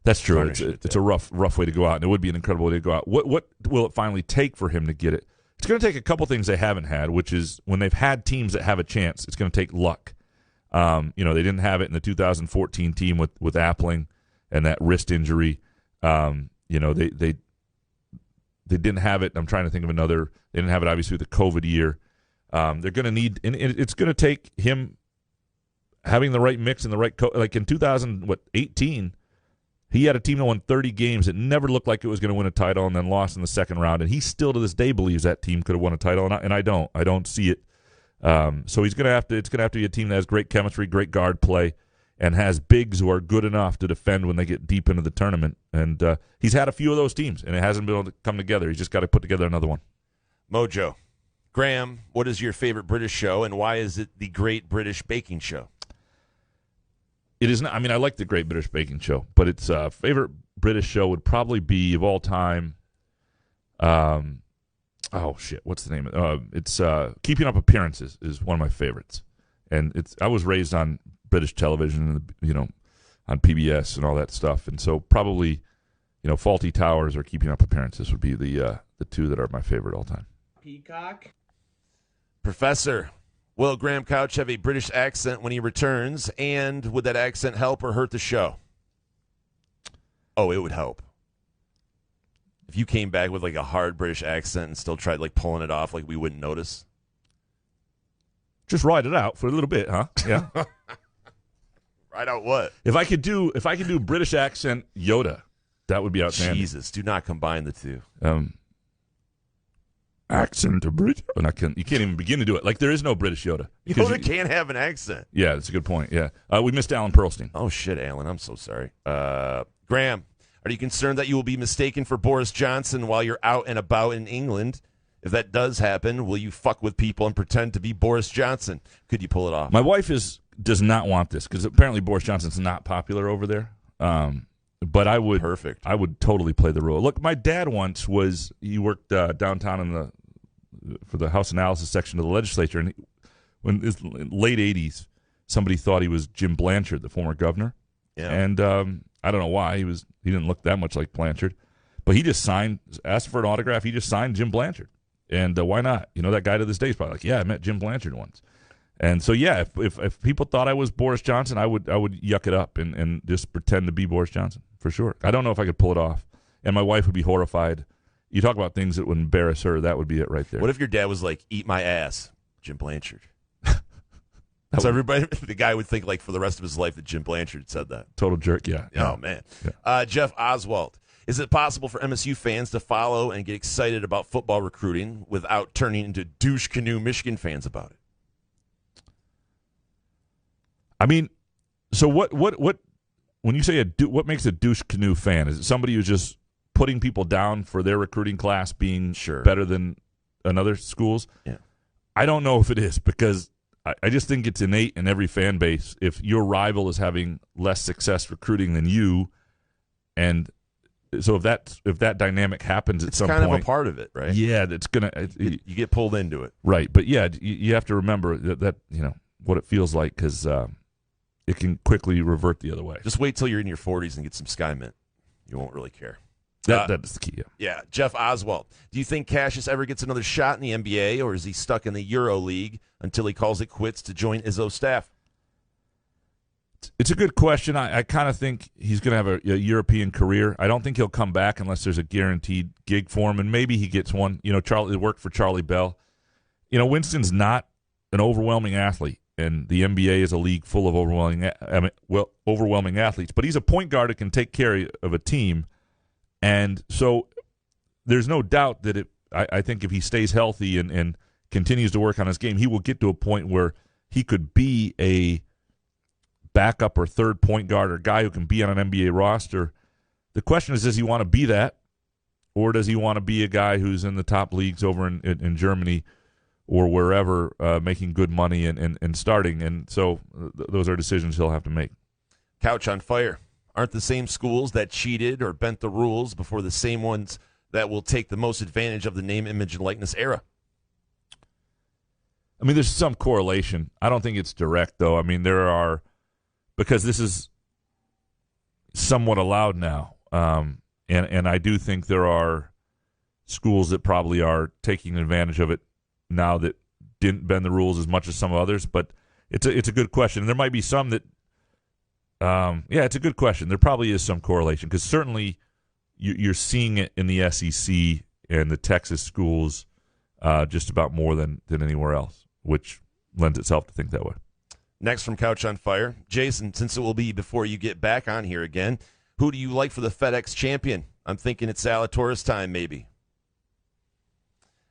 That's true. It's a rough way to go out, and it would be an incredible way to go out. What will it finally take for him to get it? It's going to take a couple things they haven't had, which is when they've had teams that have a chance, it's going to take luck. They didn't have it in the 2014 team with Appling and that wrist injury. They didn't have it. I'm trying to think of another. They didn't have it, obviously, with the COVID year. They're going to need, and it's going to take him having the right mix and the right like in 2018, he had a team that won 30 games that never looked like it was going to win a title and then lost in the second round. And he still to this day believes that team could have won a title, and I don't see it. So it's going to have to be a team that has great chemistry, great guard play, and has bigs who are good enough to defend when they get deep into the tournament. And he's had a few of those teams, and it hasn't been able to come together. He's just got to put together another one. Mojo. Graham, what is your favorite British show, and why is it the Great British Baking Show? It is not. I mean, I like the Great British Baking Show, but its favorite British show would probably be of all time. What's the name of it? It's Keeping Up Appearances is one of my favorites, and I was raised on British television, and on PBS and all that stuff, and so probably, Fawlty Towers or Keeping Up Appearances would be the two that are my favorite all time. Peacock. Professor, will Graham Couch have a British accent when he returns, and would that accent help or hurt the show? Oh, it would help. If you came back with like a hard British accent and still tried like pulling it off, like we wouldn't notice. Just ride it out for a little bit, huh? Yeah. Ride out what? If I could do British accent Yoda, that would be outstanding. Jesus, do not combine the two. Accent of British. And you can't even begin to do it. Like there is no British Yoda. Yoda can't have an accent. Yeah, that's a good point. Yeah, we missed Alan Pearlstein. Oh shit, Alan, I'm so sorry. Graham, are you concerned that you will be mistaken for Boris Johnson while you're out and about in England? If that does happen, will you fuck with people and pretend to be Boris Johnson? Could you pull it off? My wife does not want this because apparently Boris Johnson's not popular over there. But I would I would totally play the role. Look, my dad once he worked downtown for the House Analysis section of the legislature, and when in his late 80s, somebody thought he was Jim Blanchard, the former governor. Yeah. And I don't know why he didn't look that much like Blanchard, but he just asked for an autograph. He just signed Jim Blanchard, and why not? That guy to this day is probably like, yeah, I met Jim Blanchard once. And so, yeah, if people thought I was Boris Johnson, I would yuck it up and just pretend to be Boris Johnson for sure. I don't know if I could pull it off, and my wife would be horrified. You talk about things that would embarrass her, that would be it right there. What if your dad was like, "Eat my ass, Jim Blanchard"? So everybody, the guy would think like for the rest of his life that Jim Blanchard said that. Total jerk, yeah. Oh man, yeah. Jeff Oswald. Is it possible for MSU fans to follow and get excited about football recruiting without turning into douche canoe Michigan fans about it? I mean, so what when you say what makes a douche canoe fan? Is it somebody who's just putting people down for their recruiting class being better than another schools? Yeah. I don't know if it is, because I just think it's innate in every fan base. If your rival is having less success recruiting than you, and so if that dynamic happens at some point, it's kind of a part of it, right? Yeah, that's gonna you get pulled into it, right? But yeah, you have to remember that what it feels like, because it can quickly revert the other way. Just wait till you're in your 40s and get some Sky Mint. you won't really care. That is the key. Yeah. Yeah, Jeff Oswald. Do you think Cassius ever gets another shot in the NBA, or is he stuck in the Euro League until he calls it quits to join Izzo's staff? It's a good question. I kind of think he's going to have a European career. I don't think he'll come back unless there's a guaranteed gig for him, and maybe he gets one. It worked for Charlie Bell. Winston's not an overwhelming athlete, and the NBA is a league full of overwhelming athletes. But he's a point guard that can take care of a team, and so there's no doubt that I think if he stays healthy and continues to work on his game, he will get to a point where he could be a backup or third point guard or guy who can be on an NBA roster. The question is, does he want to be that, or does he want to be a guy who's in the top leagues over in Germany or wherever, making good money and starting? And so those are decisions he'll have to make. Couch on Fire. Aren't the same schools that cheated or bent the rules before the same ones that will take the most advantage of the name, image, and likeness era? I mean, there's some correlation. I don't think it's direct, though. I mean, there are, because this is somewhat allowed now. And I do think there are schools that probably are taking advantage of it now that didn't bend the rules as much as some others. But it's a good question. And there might be some that, it's a good question. There probably is some correlation, because certainly you're seeing it in the SEC and the Texas schools just about more than anywhere else, which lends itself to think that way. Next from Couch on Fire. Jason, since it will be before you get back on here again, who do you like for the FedEx champion? I'm thinking it's Zalatoris time, maybe.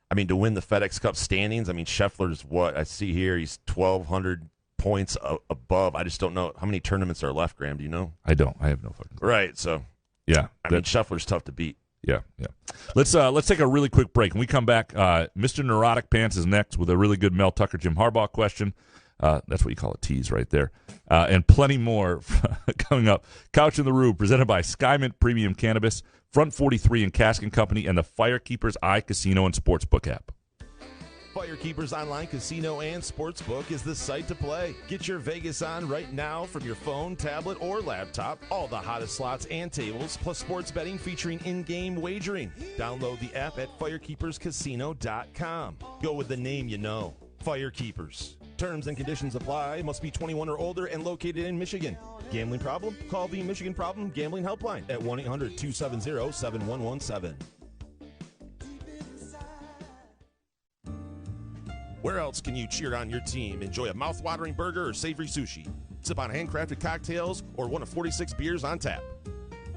I mean, to win the FedEx Cup standings, I mean, Scheffler's what? I see here, he's 1,200 points above. I just don't know. How many tournaments are left, Graham? Do you know? I don't. I have no fucking clue. Right, so. Yeah. I mean, Scheffler's tough to beat. Yeah. Let's take a really quick break. When we come back, Mr. Neurotic Pants is next with a really good Mel Tucker, Jim Harbaugh question. That's what you call a tease right there. And plenty more coming up. Couch in the Rube, presented by Skymint Premium Cannabis, Front 43 and Cask & Company, and the Firekeepers iCasino and Sportsbook app. Firekeepers Online Casino and Sportsbook is the site to play. Get your Vegas on right now from your phone, tablet, or laptop. All the hottest slots and tables, plus sports betting featuring in-game wagering. Download the app at firekeeperscasino.com. Go with the name you know. Firekeepers. Terms and conditions apply. Must be 21 or older and located in Michigan. Gambling problem? Call the Michigan Problem Gambling Helpline at 1-800-270-7117. Where else can you cheer on your team? Enjoy a mouth-watering burger or savory sushi. Sip on handcrafted cocktails or one of 46 beers on tap.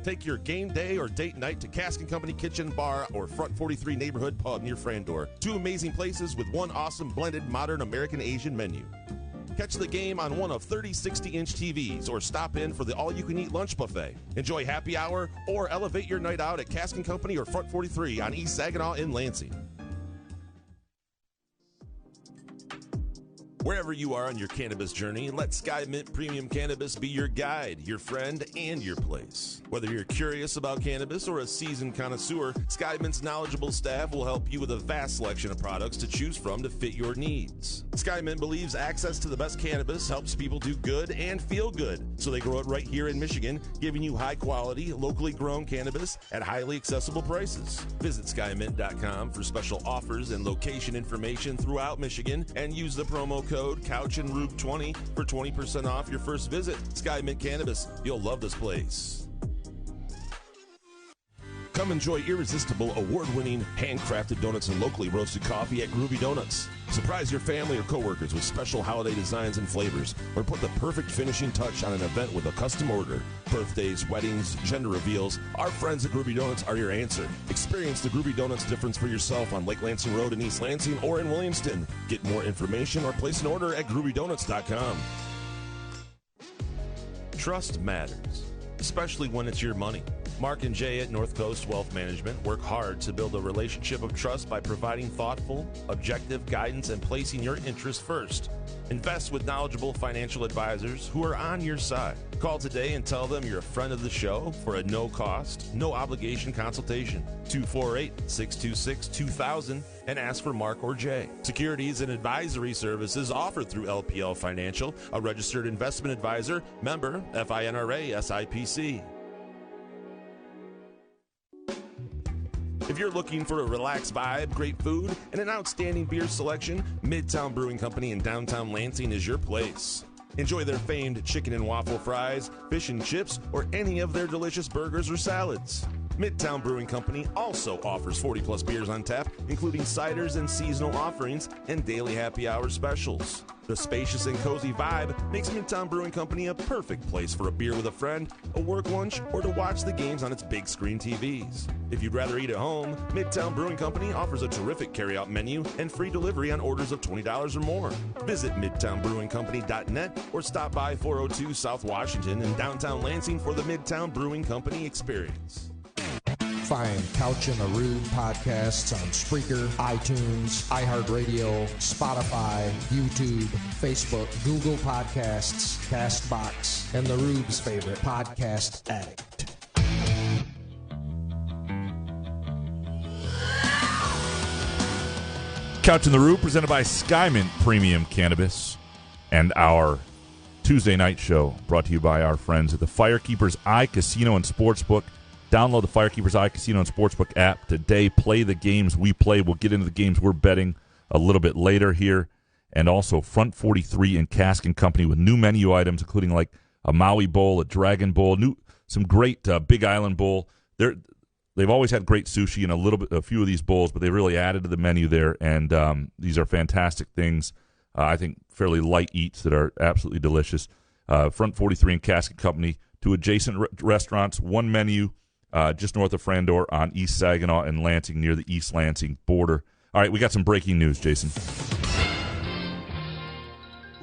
Take your game day or date night to Cask & Company Kitchen, Bar, or Front 43 Neighborhood Pub near Frandor. Two amazing places with one awesome blended modern American-Asian menu. Catch the game on one of 30 60-inch TVs or stop in for the all-you-can-eat lunch buffet. Enjoy happy hour or elevate your night out at Cask & Company or Front 43 on East Saginaw in Lansing. Wherever you are on your cannabis journey, let Skymint Premium Cannabis be your guide, your friend, and your place. Whether you're curious about cannabis or a seasoned connoisseur, Skymint's knowledgeable staff will help you with a vast selection of products to choose from to fit your needs. Skymint believes access to the best cannabis helps people do good and feel good, so they grow it right here in Michigan, giving you high-quality, locally grown cannabis at highly accessible prices. Visit skymint.com for special offers and location information throughout Michigan, and use the promo code CouchAndRube20 for 20% off your first visit. Skymint Cannabis. You'll love this place. Come enjoy irresistible, award-winning, handcrafted donuts and locally roasted coffee at Groovy Donuts. Surprise your family or coworkers with special holiday designs and flavors, or put the perfect finishing touch on an event with a custom order. Birthdays, weddings, gender reveals, our friends at Groovy Donuts are your answer. Experience the Groovy Donuts difference for yourself on Lake Lansing Road in East Lansing or in Williamston. Get more information or place an order at groovydonuts.com. Trust matters, especially when it's your money. Mark and Jay at North Coast Wealth Management work hard to build a relationship of trust by providing thoughtful, objective guidance and placing your interests first. Invest with knowledgeable financial advisors who are on your side. Call today and tell them you're a friend of the show for a no-cost, no-obligation consultation. 248-626-2000 and ask for Mark or Jay. Securities and advisory services offered through LPL Financial, a registered investment advisor, member FINRA SIPC. If you're looking for a relaxed vibe, great food, and an outstanding beer selection, Midtown Brewing Company in downtown Lansing is your place. Enjoy their famed chicken and waffle fries, fish and chips, or any of their delicious burgers or salads. Midtown Brewing Company also offers 40-plus beers on tap, including ciders and seasonal offerings and daily happy hour specials. The spacious and cozy vibe makes Midtown Brewing Company a perfect place for a beer with a friend, a work lunch, or to watch the games on its big screen TVs. If you'd rather eat at home, Midtown Brewing Company offers a terrific carry-out menu and free delivery on orders of $20 or more. Visit MidtownBrewingCompany.net or stop by 402 South Washington in downtown Lansing for the Midtown Brewing Company experience. Find Couch in the Rube podcasts on Spreaker, iTunes, iHeartRadio, Spotify, YouTube, Facebook, Google Podcasts, CastBox, and the Rube's favorite, Podcast Addict. Couch in the Rube, presented by Skymint Premium Cannabis, and our Tuesday night show, brought to you by our friends at the Firekeepers Eye Casino and Sportsbook. Download the Firekeepers Eye Casino and Sportsbook app today. Play the games we play. We'll get into the games we're betting a little bit later here. And also Front 43 and Cask and Company with new menu items, including like a Maui Bowl, a Dragon Bowl, some great Big Island Bowl. They've always had great sushi and a few of these bowls, but they really added to the menu there. And these are fantastic things. I think fairly light eats that are absolutely delicious. Front 43 and Cask and Company, two adjacent restaurants, one menu. Just north of Frandor on East Saginaw and Lansing near the East Lansing border. All right, we got some breaking news, Jason.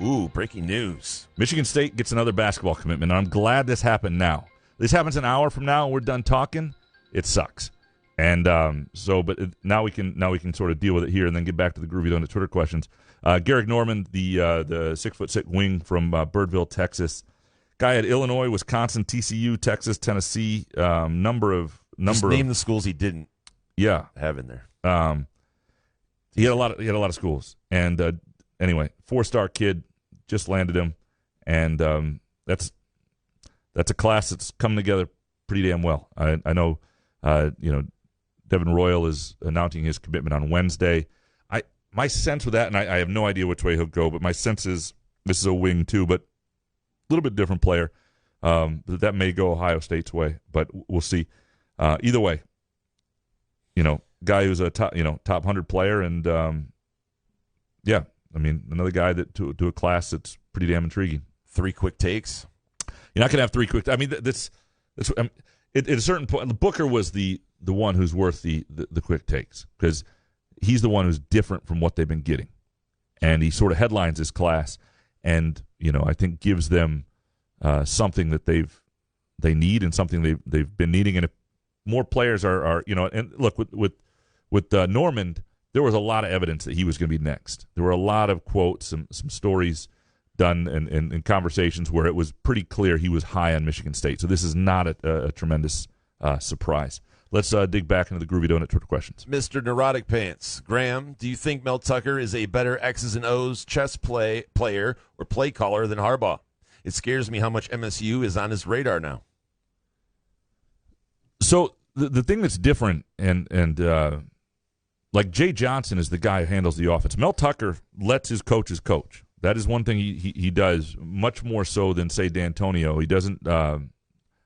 Ooh, breaking news. Michigan State gets another basketball commitment, and I'm glad this happened now. This happens an hour from now, and we're done talking. It sucks. And now we can sort of deal with it here and then get back to the Groovy Donut Twitter questions. Garrick Norman, the 6'6" wing from Birdville, Texas. Guy at Illinois, Wisconsin, TCU, Texas, Tennessee. Just name the schools he didn't. Yeah, have in there. He had a lot of schools, and anyway, 4-star kid, just landed him, and that's a class that's come together pretty damn well. I know, Devin Royal is announcing his commitment on Wednesday. My sense with that, and I have no idea which way he'll go, but my sense is this is a wing too, but a little bit different player. That may go Ohio State's way, but we'll see. Either way, guy who's a top 100 player, and another guy that to a class that's pretty damn intriguing. 3 quick takes. You're not gonna have 3 quick. I mean, at a certain point, Booker was the one who's worth the quick takes because he's the one who's different from what they've been getting, and he sort of headlines his class, and I think gives them something that they need and something they've been needing. And if more players are and look with Norman, there was a lot of evidence that he was going to be next. There were a lot of quotes, some stories done and conversations where it was pretty clear he was high on Michigan State. So this is not a tremendous surprise. Let's dig back into the Groovy Donut Twitter questions. Mr. Neurotic Pants. Graham, do you think Mel Tucker is a better X's and O's chess player or play caller than Harbaugh? It scares me how much MSU is on his radar now. So the thing that's different, and like Jay Johnson is the guy who handles the offense. Mel Tucker lets his coaches coach. That is one thing he does much more so than, say, D'Antonio. He doesn't.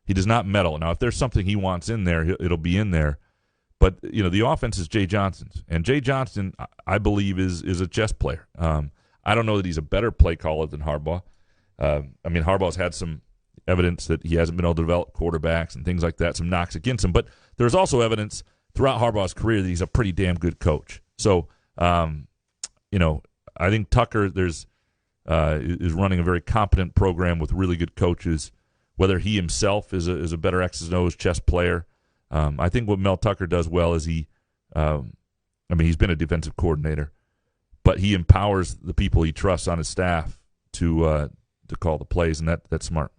He does not meddle. Now, if there's something he wants in there, it'll be in there. But the offense is Jay Johnson's, and Jay Johnson, I believe, is a chess player. I don't know that he's a better play caller than Harbaugh. Harbaugh's had some evidence that he hasn't been able to develop quarterbacks and things like that, some knocks against him. But there's also evidence throughout Harbaugh's career that he's a pretty damn good coach. So, I think Tucker is running a very competent program with really good coaches. Whether he himself is a better X's and O's chess player, I think what Mel Tucker does well is he's been a defensive coordinator, but he empowers the people he trusts on his staff to call the plays, and that's smart.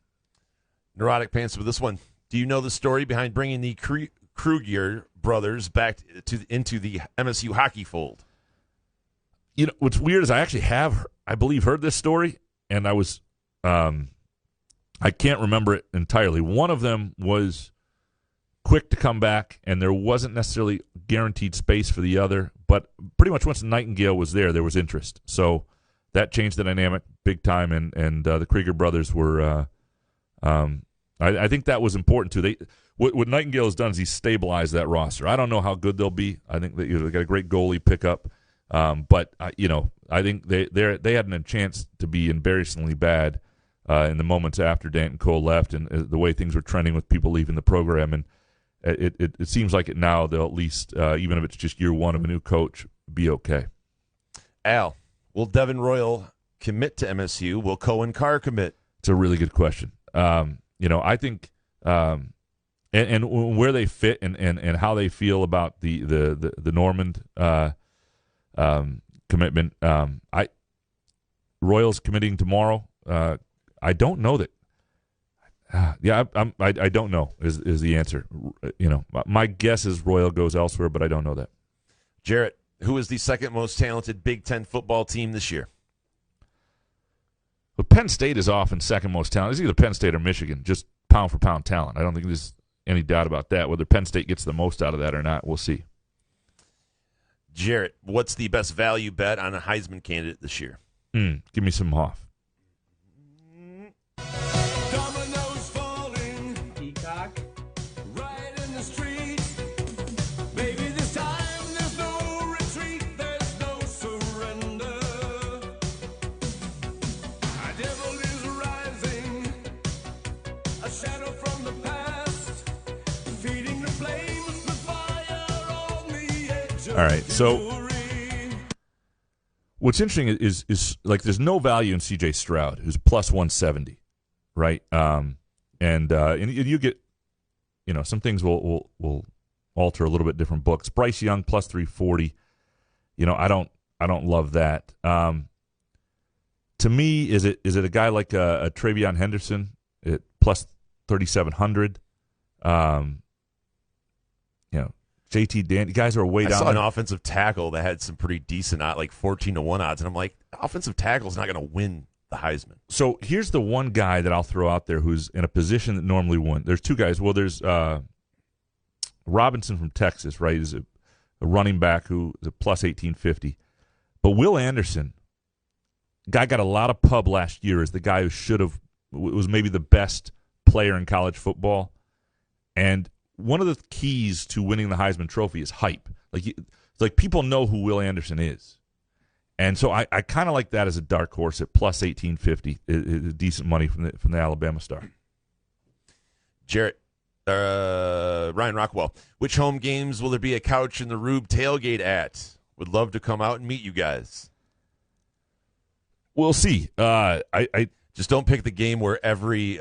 Neurotic Pants with this one. Do you know the story behind bringing the Kruger brothers back into the MSU hockey fold? What's weird is I actually have, I believe, heard this story, and I was I can't remember it entirely. One of them was quick to come back, and there wasn't necessarily guaranteed space for the other. But pretty much once Nightingale was there was interest. So that changed the dynamic big time, and the Krieger brothers were I think that was important too. What Nightingale has done is he's stabilized that roster. I don't know how good they'll be. I think that they got a great goalie pickup, but I think they had a chance to be embarrassingly bad in the moments after Danton Cole left, and the way things were trending with people leaving the program. And it seems like it now they'll at least, even if it's just year one of a new coach, be okay. Al, will Devin Royal commit to MSU? Will Cohen Carr commit? It's a really good question. I think and where they fit and how they feel about the Normand commitment. Royals committing tomorrow. I don't know that. I don't know is the answer. My guess is Royal goes elsewhere, but I don't know that. Jarrett, who is the second most talented Big Ten football team this year? But Penn State is often second most talented. It's either Penn State or Michigan, just pound for pound talent. I don't think there's any doubt about that. Whether Penn State gets the most out of that or not, we'll see. Jarrett, what's the best value bet on a Heisman candidate this year? Give me some Hoff. Dominoes falling, Peacock. right in the street. Baby, this time there's no retreat, there's no surrender. A devil is rising, a shadow from the past, feeding the flames with fire on the edge of All right, so fury. what's interesting is like there's no value in C.J. Stroud, who's plus 170, right? And you get, some things will alter a little bit different books. Bryce Young plus 340, I don't love that. To me, is it a guy like a Travion Henderson at plus 3,700? JT Dan, guys are way I down. saw an offensive tackle that had some pretty decent, like 14-1 odds, and I'm like, offensive tackle is not going to win the Heisman. So here's the one guy that I'll throw out there who's in a position that normally wouldn't. There's two guys. Well, there's Robinson from Texas, right? Is a running back who is a plus 1850. But Will Anderson, guy got a lot of pub last year as the guy who was maybe the best player in college football. And one of the keys to winning the Heisman Trophy is hype. Like people know who Will Anderson is. And so I kind of like that as a dark horse at plus 1850. Is decent money from the Alabama star. Jarrett, Ryan Rockwell, which home games will there be a couch in the Rube tailgate at? Would love to come out and meet you guys. We'll see. I just don't pick the game where every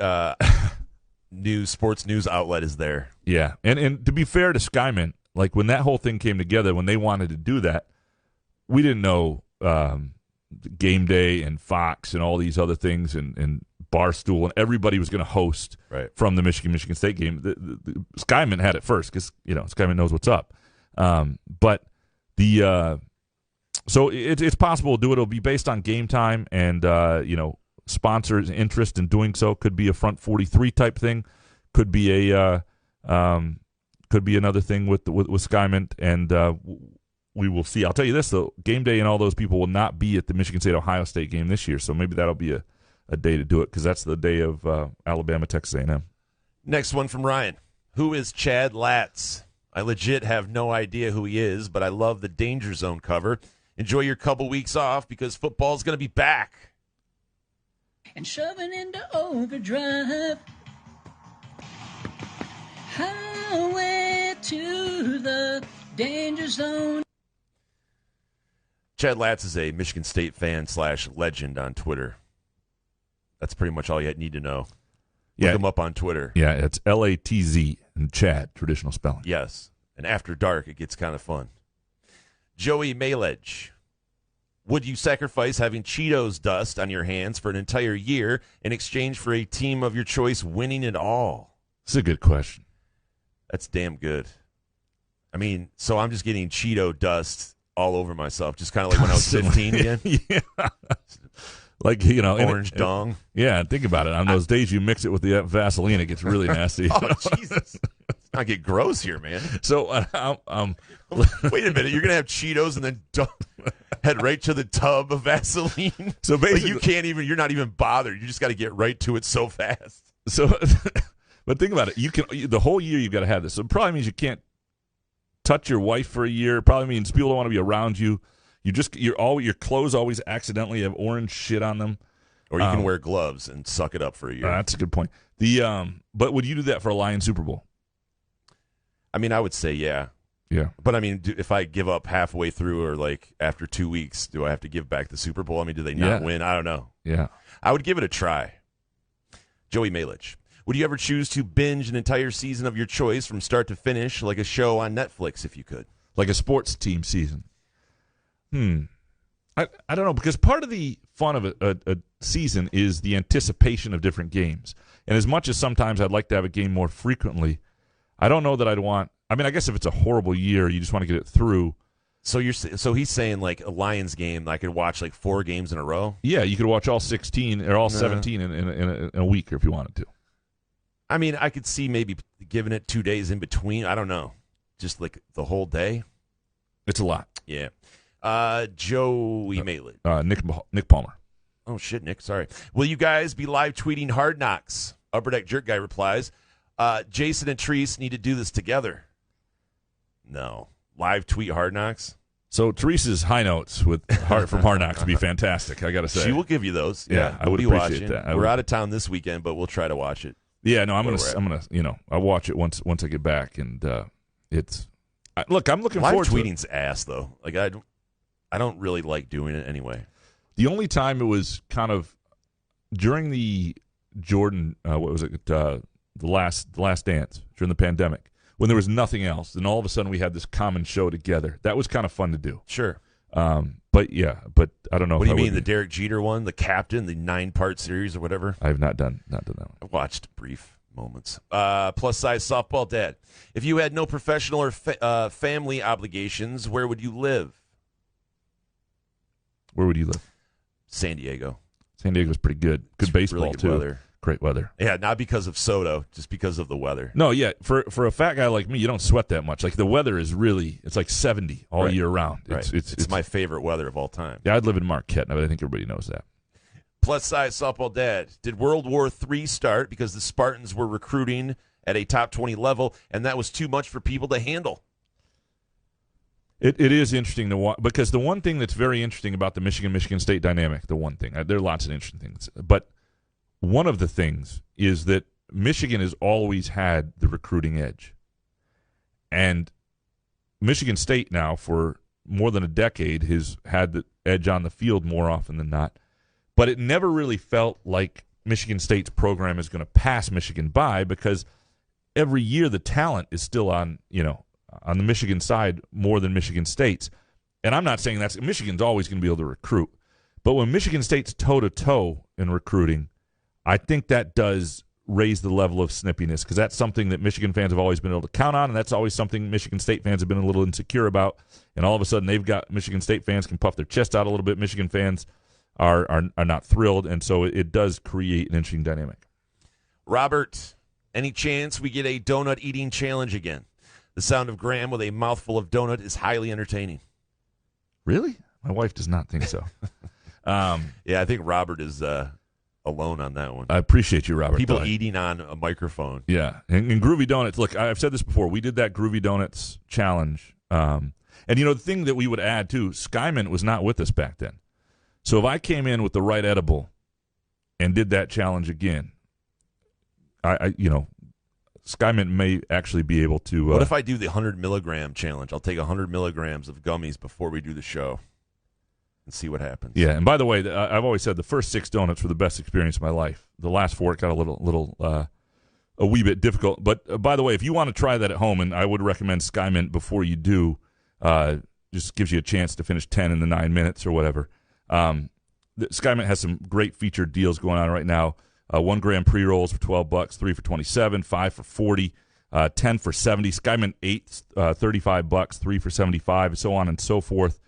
sports news outlet is there. Yeah, and to be fair to Skyman, like when that whole thing came together, when they wanted to do that, we didn't know Game Day and Fox and all these other things and Barstool and everybody was going to host from the Michigan State game. The Skyman had it first because Skyman knows what's up. But so it's possible to do it. It'll be based on game time and sponsors' interest in doing so. Could be a Front 43 type thing. Could be another thing with Skyman, and we will see. I'll tell you this though: Game Day and all those people will not be at the Michigan State-Ohio State game this year, so maybe that'll be a day to do it because that's the day of Alabama Texas A&M. Next one from Ryan: who is Chad Latz? I legit have no idea who he is, but I love the Danger Zone cover. Enjoy your couple weeks off because football's going to be back. And shoving into overdrive. Highway to the danger zone. Chad Latz is a Michigan State fan / legend on Twitter. That's pretty much all you need to know. Look him up on Twitter. Yeah, it's LATZ and Chad, traditional spelling. Yes, and after dark it gets kind of fun. Joey Malege: would you sacrifice having Cheetos dust on your hands for an entire year in exchange for a team of your choice winning it all? It's a good question. That's damn good. I mean, so I'm just getting Cheeto dust all over myself, just kind of like when I was 15 again. Yeah. Like, orange dong. Yeah, think about it. On those days you mix it with the Vaseline, it gets really nasty. Oh, Jesus. I get gross here, man. So, Wait a minute. You're going to have Cheetos and then head right to the tub of Vaseline? So Like, basically, you're not even bothered. You just got to get right to it so fast. so, but think about it. The whole year you've got to have this. So it probably means you can't touch your wife for a year. It probably means people don't want to be around you. Your clothes always accidentally have orange shit on them. Or you can wear gloves and suck it up for a year. That's a good point. But would you do that for a Lions Super Bowl? I mean, I would say yeah. Yeah. But, I mean, if I give up halfway through or, like, after 2 weeks, do I have to give back the Super Bowl? I mean, do they not win? I don't know. Yeah. I would give it a try. Joey Malich. Would you ever choose to binge an entire season of your choice from start to finish, like a show on Netflix, if you could? Like a sports team season. I don't know, because part of the fun of a season is the anticipation of different games. And as much as sometimes I'd like to have a game more frequently, I don't know that I'd want. I mean, I guess if it's a horrible year, you just want to get it through. So he's saying like a Lions game, I could watch like 4 games in a row. Yeah, you could watch all 16 or all 17 in a week if you wanted to. I mean, I could see maybe giving it 2 days in between. I don't know, just like the whole day. It's a lot. Yeah. Joey Maitland. Nick Palmer. Oh shit, Nick. Sorry. Will you guys be live tweeting Hard Knocks? Upper Deck Jerk Guy replies, Jason and Treese need to do this together. No. Live tweet Hard Knocks? So Teresa's high notes from Hard Knocks would be fantastic, I got to say. She will give you those. Yeah, I would we'll appreciate that. We're out of town this weekend, but we'll try to watch it. Yeah, no, I'm gonna, I'll watch it once I get back, and I'm looking live forward to it. tweeting's ass though. Like I don't really like doing it anyway. The only time it was kind of during the Jordan, the Last Dance during the pandemic, when there was nothing else, and all of a sudden we had this common show together. That was kind of fun to do. Sure. But I don't know. What do you mean, the Derek Jeter one, the Captain, the 9-part series or whatever? I have not done that one. I watched brief moments. Plus size softball dad. If you had no professional or family obligations, where would you live? Where would you live? San Diego. San Diego's pretty good. Good baseball really good too. Weather. Great weather. Yeah, not because of Soto, just because of the weather. No, yeah. For a fat guy like me, you don't sweat that much. Like the weather is it's like 70 all year round. It's my favorite weather of all time. Yeah, I'd live in Marquette, but I think everybody knows that. Plus size softball dad. Did World War III start because the Spartans were recruiting at a top 20 level, and that was too much for people to handle? It is interesting to watch, because the one thing that's very interesting about the Michigan State dynamic, there are lots of interesting things, but one of the things is that Michigan has always had the recruiting edge. And Michigan State now, for more than a decade, has had the edge on the field more often than not. But it never really felt like Michigan State's program is going to pass Michigan by, because every year the talent is still on the Michigan side more than Michigan State's. And I'm not saying Michigan's always going to be able to recruit. But when Michigan State's toe-to-toe in recruiting, I think that does raise the level of snippiness, because that's something that Michigan fans have always been able to count on, and that's always something Michigan State fans have been a little insecure about. And all of a sudden, Michigan State fans can puff their chest out a little bit. Michigan fans are not thrilled, and so it does create an interesting dynamic. Robert, any chance we get a donut eating challenge again? The sound of Graham with a mouthful of donut is highly entertaining. Really? My wife does not think so. Yeah, I think Robert is alone on that one. I appreciate you, Robert. People eating on a microphone. Yeah, and Groovy Donuts. Look, I've said this before. We did that Groovy Donuts challenge. And, the thing that we would add, too, Skyman was not with us back then. So if I came in with the right edible and did that challenge again, Skyman may actually be able to. What if I do the 100 milligram challenge? I'll take 100 milligrams of gummies before we do the show and see what happens. Yeah, and by the way, I've always said the first 6 donuts were the best experience of my life. The last 4 got a wee bit difficult. But by the way, if you want to try that at home, and I would recommend Skymint before you do, just gives you a chance to finish 10 in the 9 minutes or whatever. Skymint has some great featured deals going on right now. 1 gram pre-rolls for $12, 3 for $27, 5 for $40, 10 for $70. Skymint 8, $35, 3 for $75, and so on and so forth.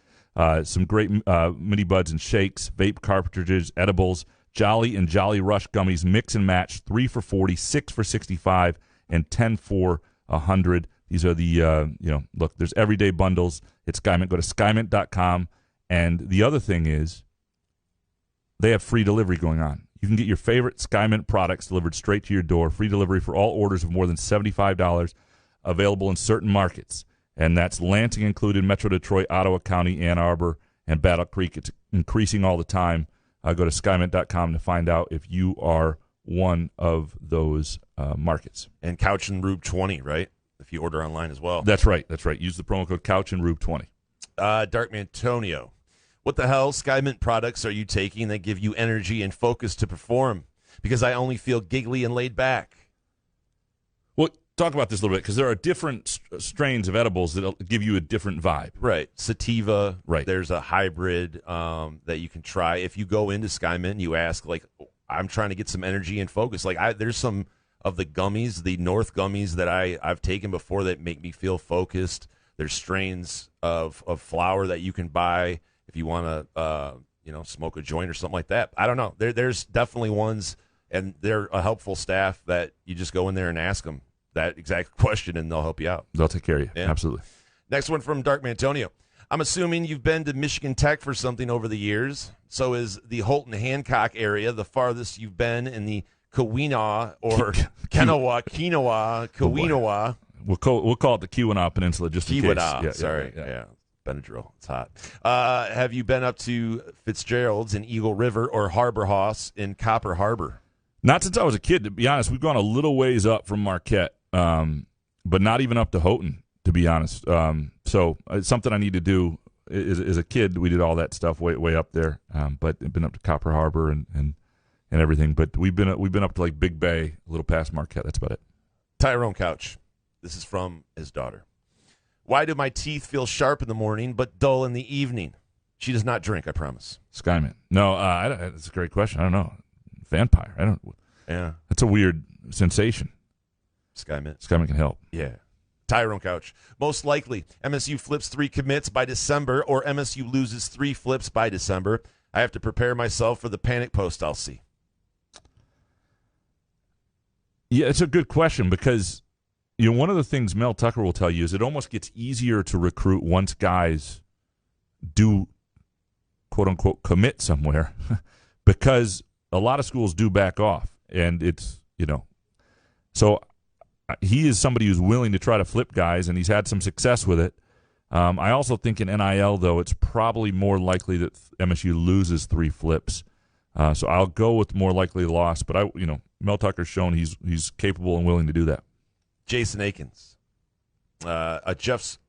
Some great mini buds and shakes, vape cartridges, edibles, Jolly and Jolly Rush gummies, mix and match, 3 for $40, 6 for $65, and 10 for 100. These are the, look, there's everyday bundles. It's Skymint. Go to skymint.com. And the other thing is they have free delivery going on. You can get your favorite Skymint products delivered straight to your door. Free delivery for all orders of more than $75, available in certain markets. And that's Lansing included, Metro Detroit, Ottawa County, Ann Arbor, and Battle Creek. It's increasing all the time. Go to skymint.com to find out if you are one of those markets. And Couch and Rube 20, right? If you order online as well. That's right. Use the promo code Couch and Rube 20. Dark Antonio, what the hell Skymint products are you taking that give you energy and focus to perform? Because I only feel giggly and laid back. Well, talk about this a little bit, because there are different strains of edibles that give you a different vibe. Right. Sativa. Right. There's a hybrid that you can try. If you go into Skymint and you ask, like, I'm trying to get some energy and focus. Like, there's some of the gummies, the North gummies that I've taken before that make me feel focused. There's strains of flower that you can buy if you want to, smoke a joint or something like that. I don't know. There's definitely ones, and they're a helpful staff that you just go in there and ask them that exact question, and they'll help you out. They'll take care of you. Yeah. Absolutely. Next one from Dark Antonio. I'm assuming you've been to Michigan Tech for something over the years. So is the Holton Hancock area the farthest you've been in the Keweenaw or Keweenaw. We'll call it the Keweenaw Peninsula just in case. Keweenaw, yeah. Benadryl. It's hot. Have you been up to Fitzgerald's in Eagle River or Harbor House in Copper Harbor? Not since I was a kid, to be honest. We've gone a little ways up from Marquette, but not even up to Houghton, to be honest. So it's something I need to do. As a kid, we did all that stuff way up there, but I've been up to Copper Harbor and everything. But we've been up to like Big Bay, a little past Marquette. That's about it. Tyrone Couch. This is from his daughter. Why do my teeth feel sharp in the morning but dull in the evening? She does not drink, I promise. Skymint. No, that's a great question. I don't know. Vampire. I don't. Yeah. That's a weird sensation. Skymint can help. Yeah. Tyrone Couch. Most likely, MSU flips 3 commits by December or MSU loses 3 flips by December. I have to prepare myself for the panic post I'll see. Yeah, it's a good question because one of the things Mel Tucker will tell you is it almost gets easier to recruit once guys do, quote-unquote, commit somewhere because a lot of schools do back off. And it's, so he is somebody who's willing to try to flip guys, and he's had some success with it. I also think in NIL, though, it's probably more likely that MSU loses 3 flips. So I'll go with more likely loss, but Mel Tucker's shown he's capable and willing to do that. Jason Akins, a Jeff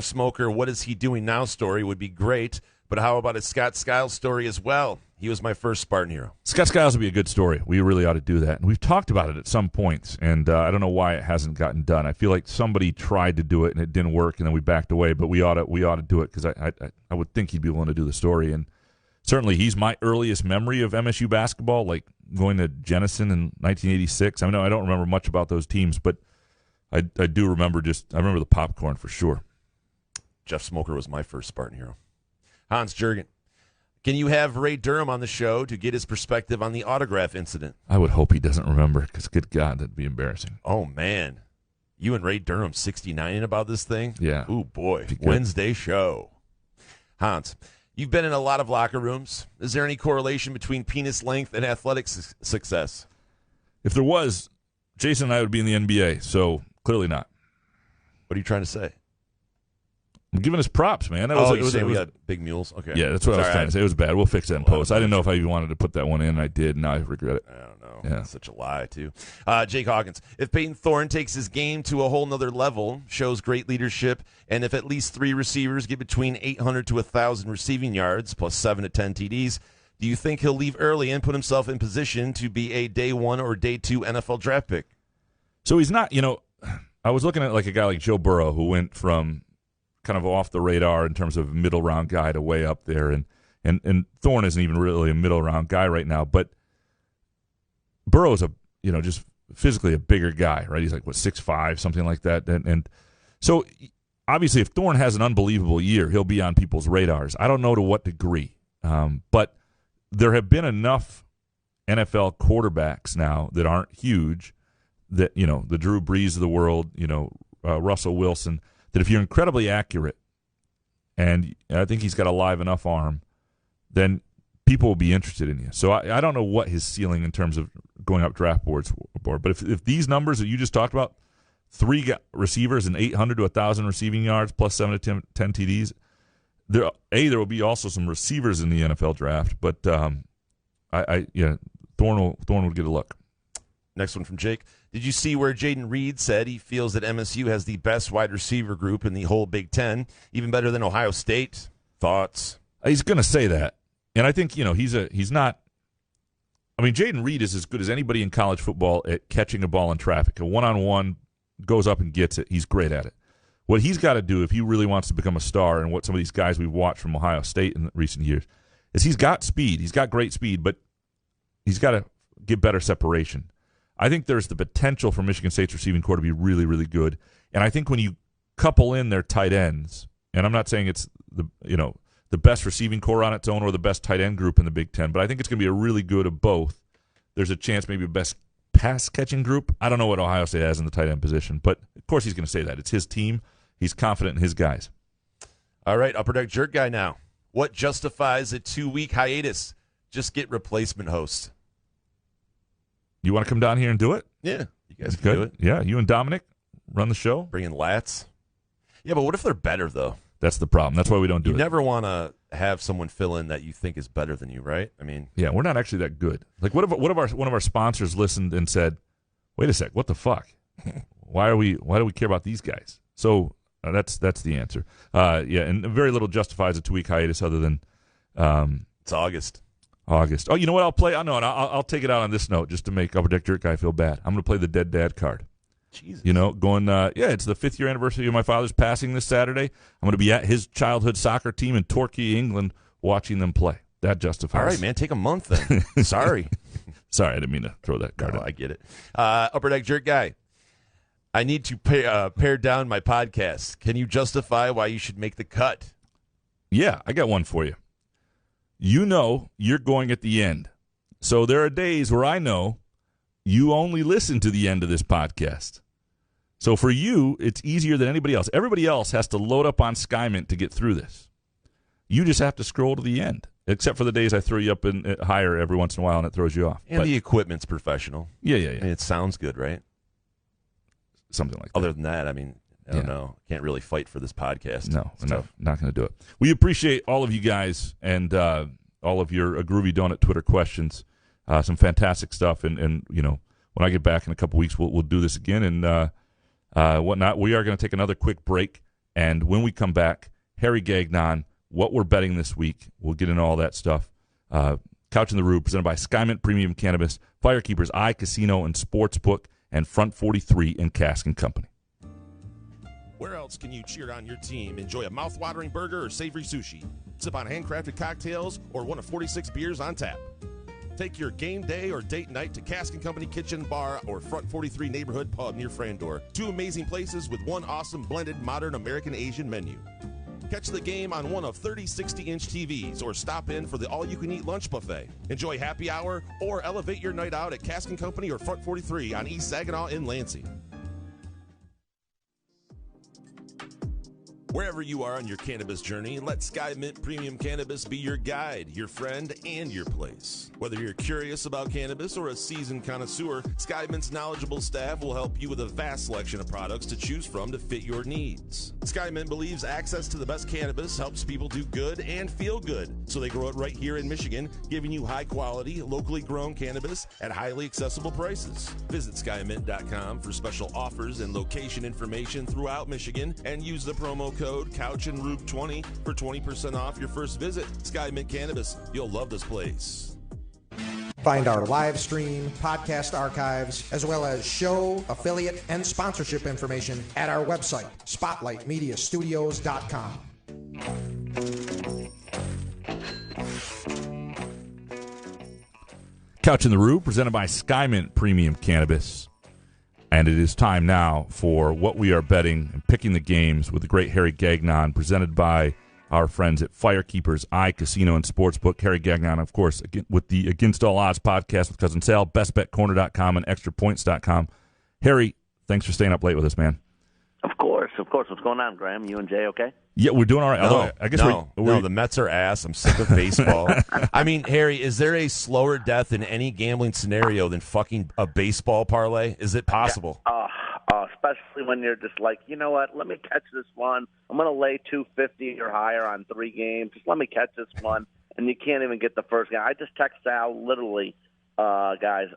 Smoker, what is he doing now story would be great, but how about a Scott Skiles story as well? He was my first Spartan hero. Scott Skiles would be a good story. We really ought to do that. And we've talked about it at some points, and I don't know why it hasn't gotten done. I feel like somebody tried to do it, and it didn't work, and then we backed away, but we ought to do it because I would think he'd be willing to do the story. And certainly he's my earliest memory of MSU basketball, like going to Jenison in 1986. I don't remember much about those teams, but I do remember I remember the popcorn for sure. Jeff Smoker was my first Spartan hero. Hans Jurgen. Can you have Ray Durham on the show to get his perspective on the autograph incident? I would hope he doesn't remember because, good God, that'd be embarrassing. Oh, man. You and Ray Durham 69 about this thing? Yeah. Ooh, boy. Wednesday show. Hans, you've been in a lot of locker rooms. Is there any correlation between penis length and athletic success? If there was, Jason and I would be in the NBA, so clearly not. What are you trying to say? I'm giving us props, man. We got big mules? Okay. Yeah, that's what I was trying to say. It was bad. We'll fix that in post. I didn't know if I even wanted to put that one in. I did. Now I regret it. I don't know. Yeah. That's such a lie, too. Jake Hawkins. If Peyton Thorne takes his game to a whole nother level, shows great leadership, and if at least 3 receivers get between 800 to 1,000 receiving yards, plus 7 to 10 TDs, do you think he'll leave early and put himself in position to be a day 1 or day 2 NFL draft pick? So he's not, I was looking at like a guy like Joe Burrow who went from kind of off the radar in terms of middle round guy to way up there, and Thorne isn't even really a middle round guy right now, but Burrow's just physically a bigger guy, right? He's like 6'5", something like that, and so obviously if Thorne has an unbelievable year, he'll be on people's radars. I don't know to what degree, but there have been enough NFL quarterbacks now that aren't huge that, the Drew Brees of the world, Russell Wilson, that if you're incredibly accurate, and I think he's got a live enough arm, then people will be interested in you. So I don't know what his ceiling in terms of going up draft boards, but if these numbers that you just talked about, 3 receivers and 800 to 1,000 receiving yards plus 7 to 10 TDs, there will be also some receivers in the NFL draft, but Thorne will get a look. Next one from Jake. Did you see where Jaden Reed said he feels that MSU has the best wide receiver group in the whole Big Ten, even better than Ohio State? Thoughts? He's going to say that, and I think he's not. I mean, Jaden Reed is as good as anybody in college football at catching a ball in traffic. A one-on-one, goes up and gets it. He's great at it. What he's got to do if he really wants to become a star, and what some of these guys we've watched from Ohio State in recent years, is he's got speed. He's got great speed, but he's got to get better separation. I think there's the potential for Michigan State's receiving core to be really, really good. And I think when you couple in their tight ends, and I'm not saying it's the best receiving core on its own or the best tight end group in the Big Ten, but I think it's going to be a really good of both. There's a chance maybe best pass-catching group. I don't know what Ohio State has in the tight end position, but of course he's going to say that. It's his team. He's confident in his guys. All right, Upper Deck Jerk Guy now. What justifies a 2-week hiatus? Just get replacement host. You want to come down here and do it? Yeah, you guys can do it. Yeah, you and Dominic run the show. Bring in Lats. Yeah, but what if they're better, though? That's the problem. That's why we don't do it. You never want to have someone fill in that you think is better than you, right? I mean, yeah, we're not actually that good. Like, what if one of our sponsors listened and said, "Wait a sec, what the fuck? Why do we care about these guys?" So that's the answer. And very little justifies a 2-week hiatus other than it's August. Oh, you know what? I'll play. I'll take it out on this note just to make Upper Deck Jerk Guy feel bad. I'm going to play the Dead Dad card. Jesus. It's the 5th year anniversary of my father's passing this Saturday. I'm going to be at his childhood soccer team in Torquay, England, watching them play. That justifies. All right, man, take a month then. Sorry. Sorry, I didn't mean to throw that card out. I get it. Upper Deck Jerk Guy, I need to pare down my podcast. Can you justify why you should make the cut? Yeah, I got one for you. You know you're going at the end. So there are days where I know you only listen to the end of this podcast. So for you, it's easier than anybody else. Everybody else has to load up on SkyMint to get through this. You just have to scroll to the end, except for the days I throw you up in higher every once in a while and it throws you off. And the equipment's professional. Yeah. I mean, it sounds good, right? Something like that. Other than that, I mean, I don't know. Can't really fight for this podcast. No, not going to do it. We appreciate all of you guys and all of your Groovy Donut Twitter questions. Some fantastic stuff. And when I get back in a couple weeks, we'll do this again and whatnot. We are going to take another quick break. And when we come back, Harry Gagnon, what we're betting this week. We'll get into all that stuff. Couch in the Roof, presented by SkyMint Premium Cannabis, Firekeepers iCasino and Sportsbook, and Front 43 and Cask and Company. Where else can you cheer on your team, enjoy a mouth-watering burger or savory sushi, sip on handcrafted cocktails, or one of 46 beers on tap? Take your game day or date night to Cask and Company Kitchen Bar or Front 43 Neighborhood Pub near Frandor. 2 amazing places with 1 awesome blended modern American Asian menu. Catch the game on one of 30 60-inch TVs or stop in for the all-you-can-eat lunch buffet. Enjoy happy hour or elevate your night out at Cask and Company or Front 43 on East Saginaw in Lansing. Wherever you are on your cannabis journey, let SkyMint Premium Cannabis be your guide, your friend, and your place. Whether you're curious about cannabis or a seasoned connoisseur, SkyMint's knowledgeable staff will help you with a vast selection of products to choose from to fit your needs. SkyMint believes access to the best cannabis helps people do good and feel good, so they grow it right here in Michigan, giving you high-quality, locally grown cannabis at highly accessible prices. Visit SkyMint.com for special offers and location information throughout Michigan, and use the promo code CouchAndRube20 for 20% off your first visit. SkyMint Cannabis. You'll love this place. Find our live stream, podcast archives, as well as show, affiliate, and sponsorship information at our website, SpotlightMediaStudios.com. Couch in the Roof, presented by SkyMint Premium Cannabis. And it is time now for what we are betting and picking the games with the great Harry Gagnon, presented by our friends at Firekeepers iCasino and Sportsbook. Harry Gagnon, of course, with the Against All Odds podcast with Cousin Sal, bestbetcorner.com and extrapoints.com. Harry, thanks for staying up late with us, man. Of course. What's going on, Graham? You and Jay okay? Yeah, we're doing all right. Although, I guess no, the Mets are ass. I'm sick of baseball. I mean, Harry, is there a slower death in any gambling scenario than fucking a baseball parlay? Is it possible? Especially when you're just like, you know what? Let me catch this one. I'm going to lay 250 or higher on 3 games. Just let me catch this one. And you can't even get the first game. I just texted Al literally, guys,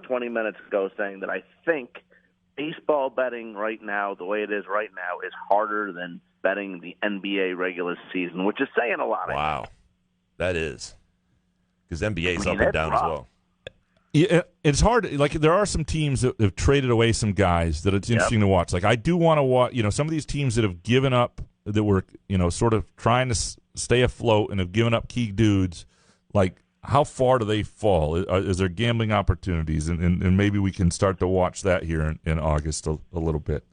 20 minutes ago saying that I think baseball betting right now, the way it is right now, is harder than betting the NBA regular season, which is saying a lot. Wow. That is. Because NBA's up and down as well. Yeah, it's hard. Like, there are some teams that have traded away some guys that it's interesting to watch. Like, I do want to watch, some of these teams that have given up, that were, sort of trying to stay afloat and have given up key dudes. Like, how far do they fall? Is there gambling opportunities? And maybe we can start to watch that here in August a little bit.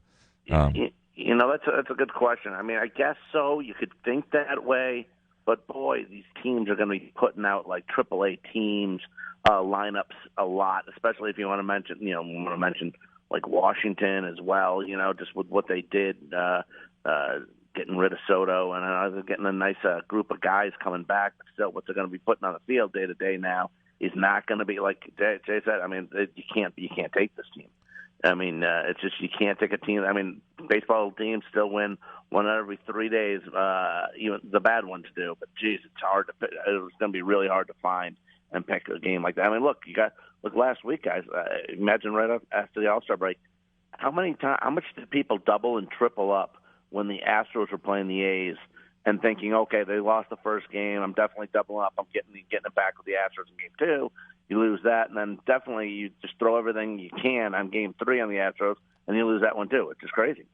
That's a good question. I mean, I guess so. You could think that way. But, boy, these teams are going to be putting out, like, AAA teams, lineups a lot, especially if you want to mention, like, Washington as well, just with what they did, getting rid of Soto, and they're getting a nice group of guys coming back. But still, what they're going to be putting on the field day to day now is not going to be like Jay said. I mean, you can't take this team. I mean, it's just you can't take a team. I mean, baseball teams still win one out every 3 days. Even the bad ones do. But geez, it's hard to. It's going to be really hard to find and pick a game like that. I mean, look last week, guys. Imagine right after the All-Star break, how much did people double and triple up when the Astros were playing the A's and thinking, okay, they lost the first game, I'm definitely doubling up, I'm getting it back with the Astros in game 2. You lose that, and then definitely you just throw everything you can on game 3 on the Astros, and you lose that one too. It's just crazy.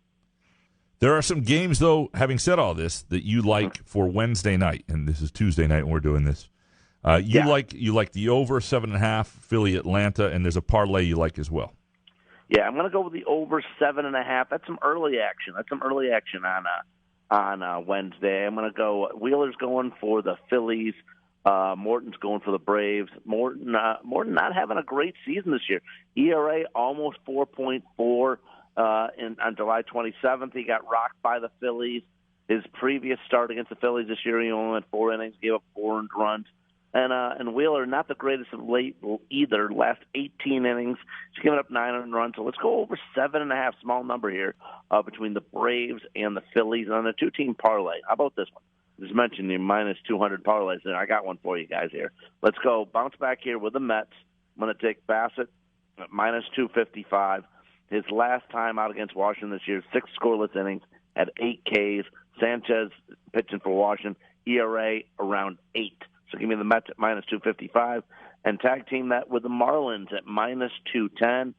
There are some games, though, having said all this, that you like for Wednesday night, and this is Tuesday night when we're doing this. You like the over 7.5 Philly Atlanta, and there's a parlay you like as well. Yeah, I'm going to go with the over 7.5. That's some early action. On Wednesday. I'm going to go. Wheeler's going for the Phillies. Morton's going for the Braves. Morton not having a great season this year. ERA almost 4.4 on July 27th. He got rocked by the Phillies. His previous start against the Phillies this year, he only went 4 innings, gave up 4 earned runs. And Wheeler, not the greatest of late either. Last 18 innings, he's given up 9 earned runs. So let's go over 7.5, small number here, between the Braves and the Phillies on a 2-team parlay. How about this one? Just mentioned the minus 200 parlays there. I got one for you guys here. Let's go bounce back here with the Mets. I'm going to take Bassett at minus 255. His last time out against Washington this year, 6 scoreless innings, had 8 Ks. Sanchez pitching for Washington, ERA around 8. So give me the Mets at minus 255 and tag team that with the Marlins at minus 210.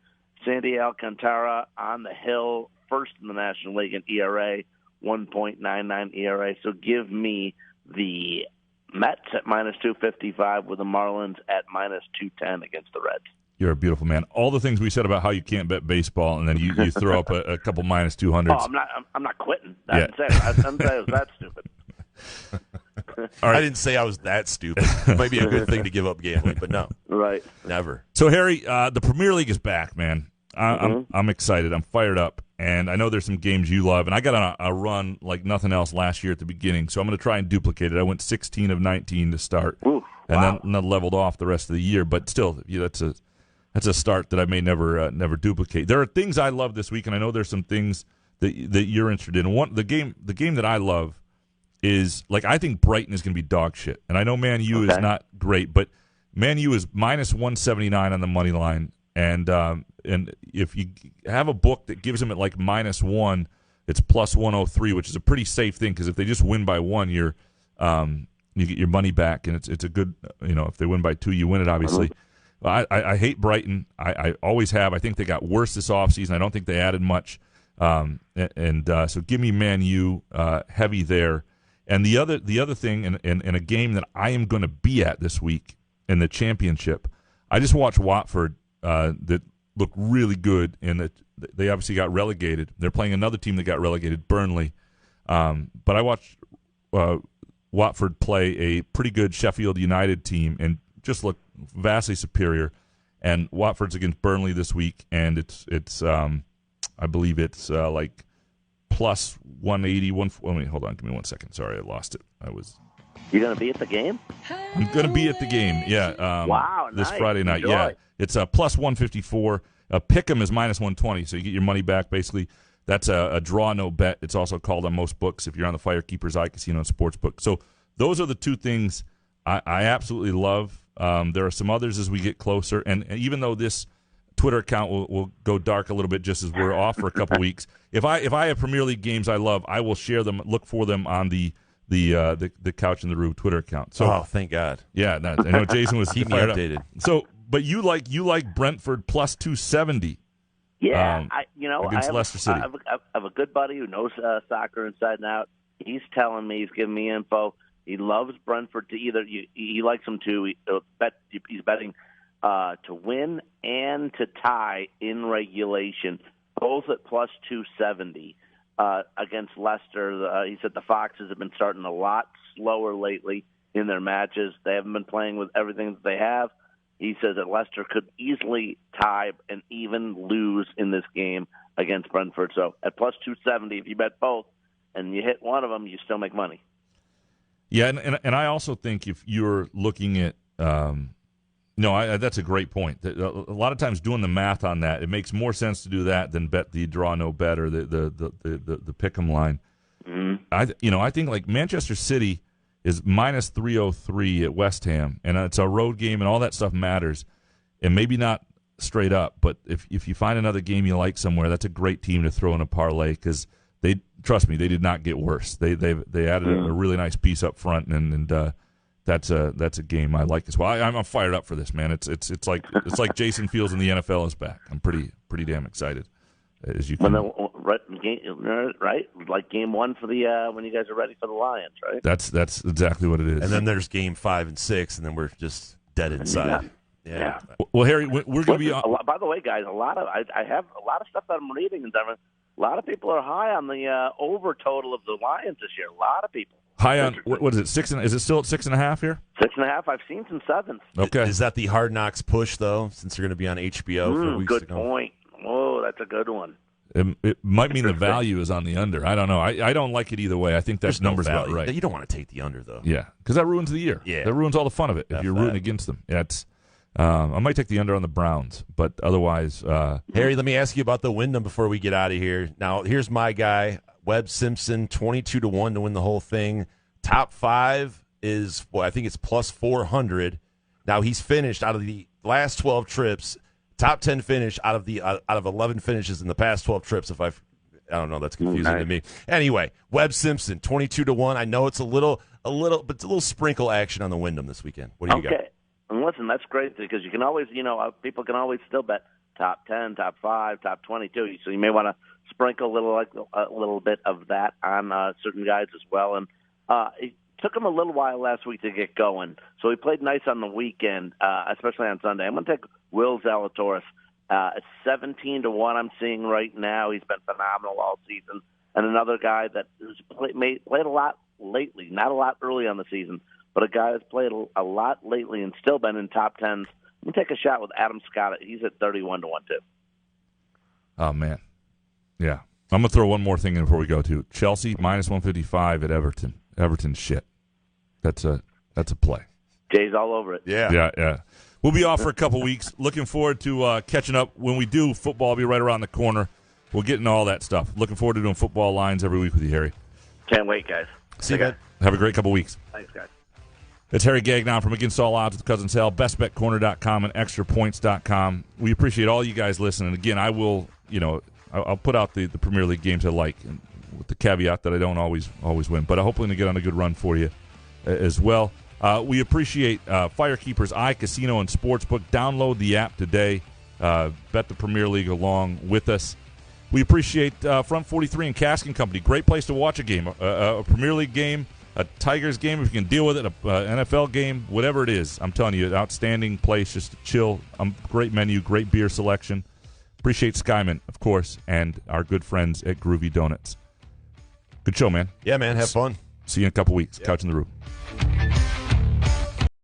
Sandy Alcantara on the hill, first in the National League in ERA, 1.99 ERA. So give me the Mets at minus 255 with the Marlins at minus 210 against the Reds. You're a beautiful man. All the things we said about how you can't bet baseball, and then you throw up a couple minus 200s. Oh, I'm not quitting. I didn't say it was that stupid. All right. I didn't say I was that stupid. It might be a good thing to give up gambling, but no. Right. Never. So, Harry, the Premier League is back, man. I'm excited. I'm fired up. And I know there's some games you love. And I got on a run like nothing else last year at the beginning, so I'm going to try and duplicate it. I went 16 of 19 to start, and then leveled off the rest of the year. But still, that's a start that I may never duplicate. There are things I love this week, and I know there's some things that you're interested in. The game that I love is, like, I think Brighton is going to be dog shit. And I know Man U is not great, but Man U is minus 179 on the money line. And if you have a book that gives them at like minus 1, it's plus 103, which is a pretty safe thing, because if they just win by 1, you get your money back, and it's a good, if they win by 2, you win it, obviously. I hate Brighton. I always have. I think they got worse this offseason. I don't think they added much. So give me Man U heavy there. And the other thing, in a game that I am going to be at this week in the championship, I just watched Watford that looked really good, and that they obviously got relegated. They're playing another team that got relegated, Burnley. But I watched Watford play a pretty good Sheffield United team and just look vastly superior. and Watford's against Burnley this week, and it's I believe it's like plus 180. Wait, hold on, give me 1 second. Sorry, I lost it. You're going to be at the game? I'm going to be at the game. Yeah. Wow, this nice. Friday night. Enjoy. Yeah, it's plus 154. Pick'em is minus 120, so you get your money back basically. That's a draw no bet. It's also called on most books if you're on the Firekeepers iCasino and Sportsbook. So those are the two things I absolutely love. There are some others as we get closer, and even though this Twitter account will go dark a little bit just as we're off for a couple weeks. If I have Premier League games I love, I will share them. Look for them on the Couch in the Roo Twitter account. So, thank God. Yeah, I know Jason was keep me fired updated. up. So, but you like Brentford plus 270. Yeah, against Leicester City. I have a good buddy who knows soccer inside and out. He's telling me, he's giving me info. He loves Brentford to he likes them to he's betting to win and to tie in regulation, both at plus 270 against Leicester. He said the Foxes have been starting a lot slower lately in their matches. They haven't been playing with everything that they have. He says that Leicester could easily tie and even lose in this game against Brentford. So at plus 270, if you bet both and you hit one of them, you still make money. Yeah, and I also think if you're looking at that's a great point. A lot of times doing the math on that, it makes more sense to do that than bet the draw no bet or the pick'em line. Mm-hmm. I think like Manchester City is minus 303 at West Ham, and it's a road game, and all that stuff matters. And maybe not straight up, but if you find another game you like somewhere, that's a great team to throw in a parlay because trust me, they did not get worse. They added a really nice piece up front, and that's a game I like as well. I'm fired up for this, man. It's like Jason feels in the NFL is back. I'm pretty damn excited. As you can, right? Like game one for the when you guys are ready for the Lions, right? That's exactly what it is. And then there's game 5 and 6, and then we're just dead inside. Yeah. Well, Harry, we're going to be on. By the way, guys, I have a lot of stuff that I'm reading, and a lot of people are high on the over total of the Lions this year. A lot of people. High on what is it? 6? Is it still at 6.5 here? 6.5. I've seen some 7s. Okay. Is that the Hard Knocks push though? Since you're going to be on HBO for weeks good to go? point. Oh, that's a good one. It might mean the value is on the under. I don't know. I don't like it either way. I think that number's about right. You don't want to take the under though. Yeah, because that ruins the year. Yeah, that ruins all the fun of it if you're rooting against them. Yeah, I might take the under on the Browns, but otherwise. Harry, let me ask you about the Wyndham before we get out of here. Now, here's my guy, Webb Simpson, 22-1 to win the whole thing. Top 5 is, I think it's plus 400. Now, he's finished out of the last 12 trips. Top 10 finish out of 11 finishes in the past 12 trips. I don't know, that's confusing to me. Anyway, Webb Simpson, 22-1. I know it's a little, but it's a little sprinkle action on the Wyndham this weekend. What do you got? Okay, and listen, that's great because you can always, people can always still bet top 10, top 5, top 22. So you may want to sprinkle a little bit of that on certain guys as well. And it took him a little while last week to get going, so he played nice on the weekend, especially on Sunday. I'm going to take Will Zalatoris at 17-1. I'm seeing right now. He's been phenomenal all season, and another guy that has played a lot lately, not a lot early on the season, but a guy that's played a lot lately and still been in top 10s. Let me take a shot with Adam Scott. He's at 31-1 too. Oh man, yeah. I'm going to throw one more thing in before we go to Chelsea minus 155 at Everton. Everton's shit. That's a play. Jay's all over it. Yeah. We'll be off for a couple weeks. Looking forward to catching up. When we do, football will be right around the corner. We'll get into all that stuff. Looking forward to doing football lines every week with you, Harry. Can't wait, guys. See you, guys. Have a great couple weeks. Thanks, guys. It's Harry Gagnon from Against All Odds with Cousins Hell, bestbetcorner.com and extrapoints.com. We appreciate all you guys listening. Again, I'll put out the Premier League games I like, and with the caveat that I don't always win. But I'm hoping to get on a good run for you as well. We appreciate Firekeepers iCasino and Sportsbook. Download the app today. Bet the Premier League along with us. We appreciate Front 43 and Cask & Company. Great place to watch a game, a Premier League game, a Tigers game, if you can deal with it, an NFL game, whatever it is. I'm telling you, an outstanding place just to chill. Great menu, great beer selection. Appreciate Skyman, of course, and our good friends at Groovy Donuts. Good show, man. Yeah, man. Have fun. See you in a couple weeks. Couch in the Roof.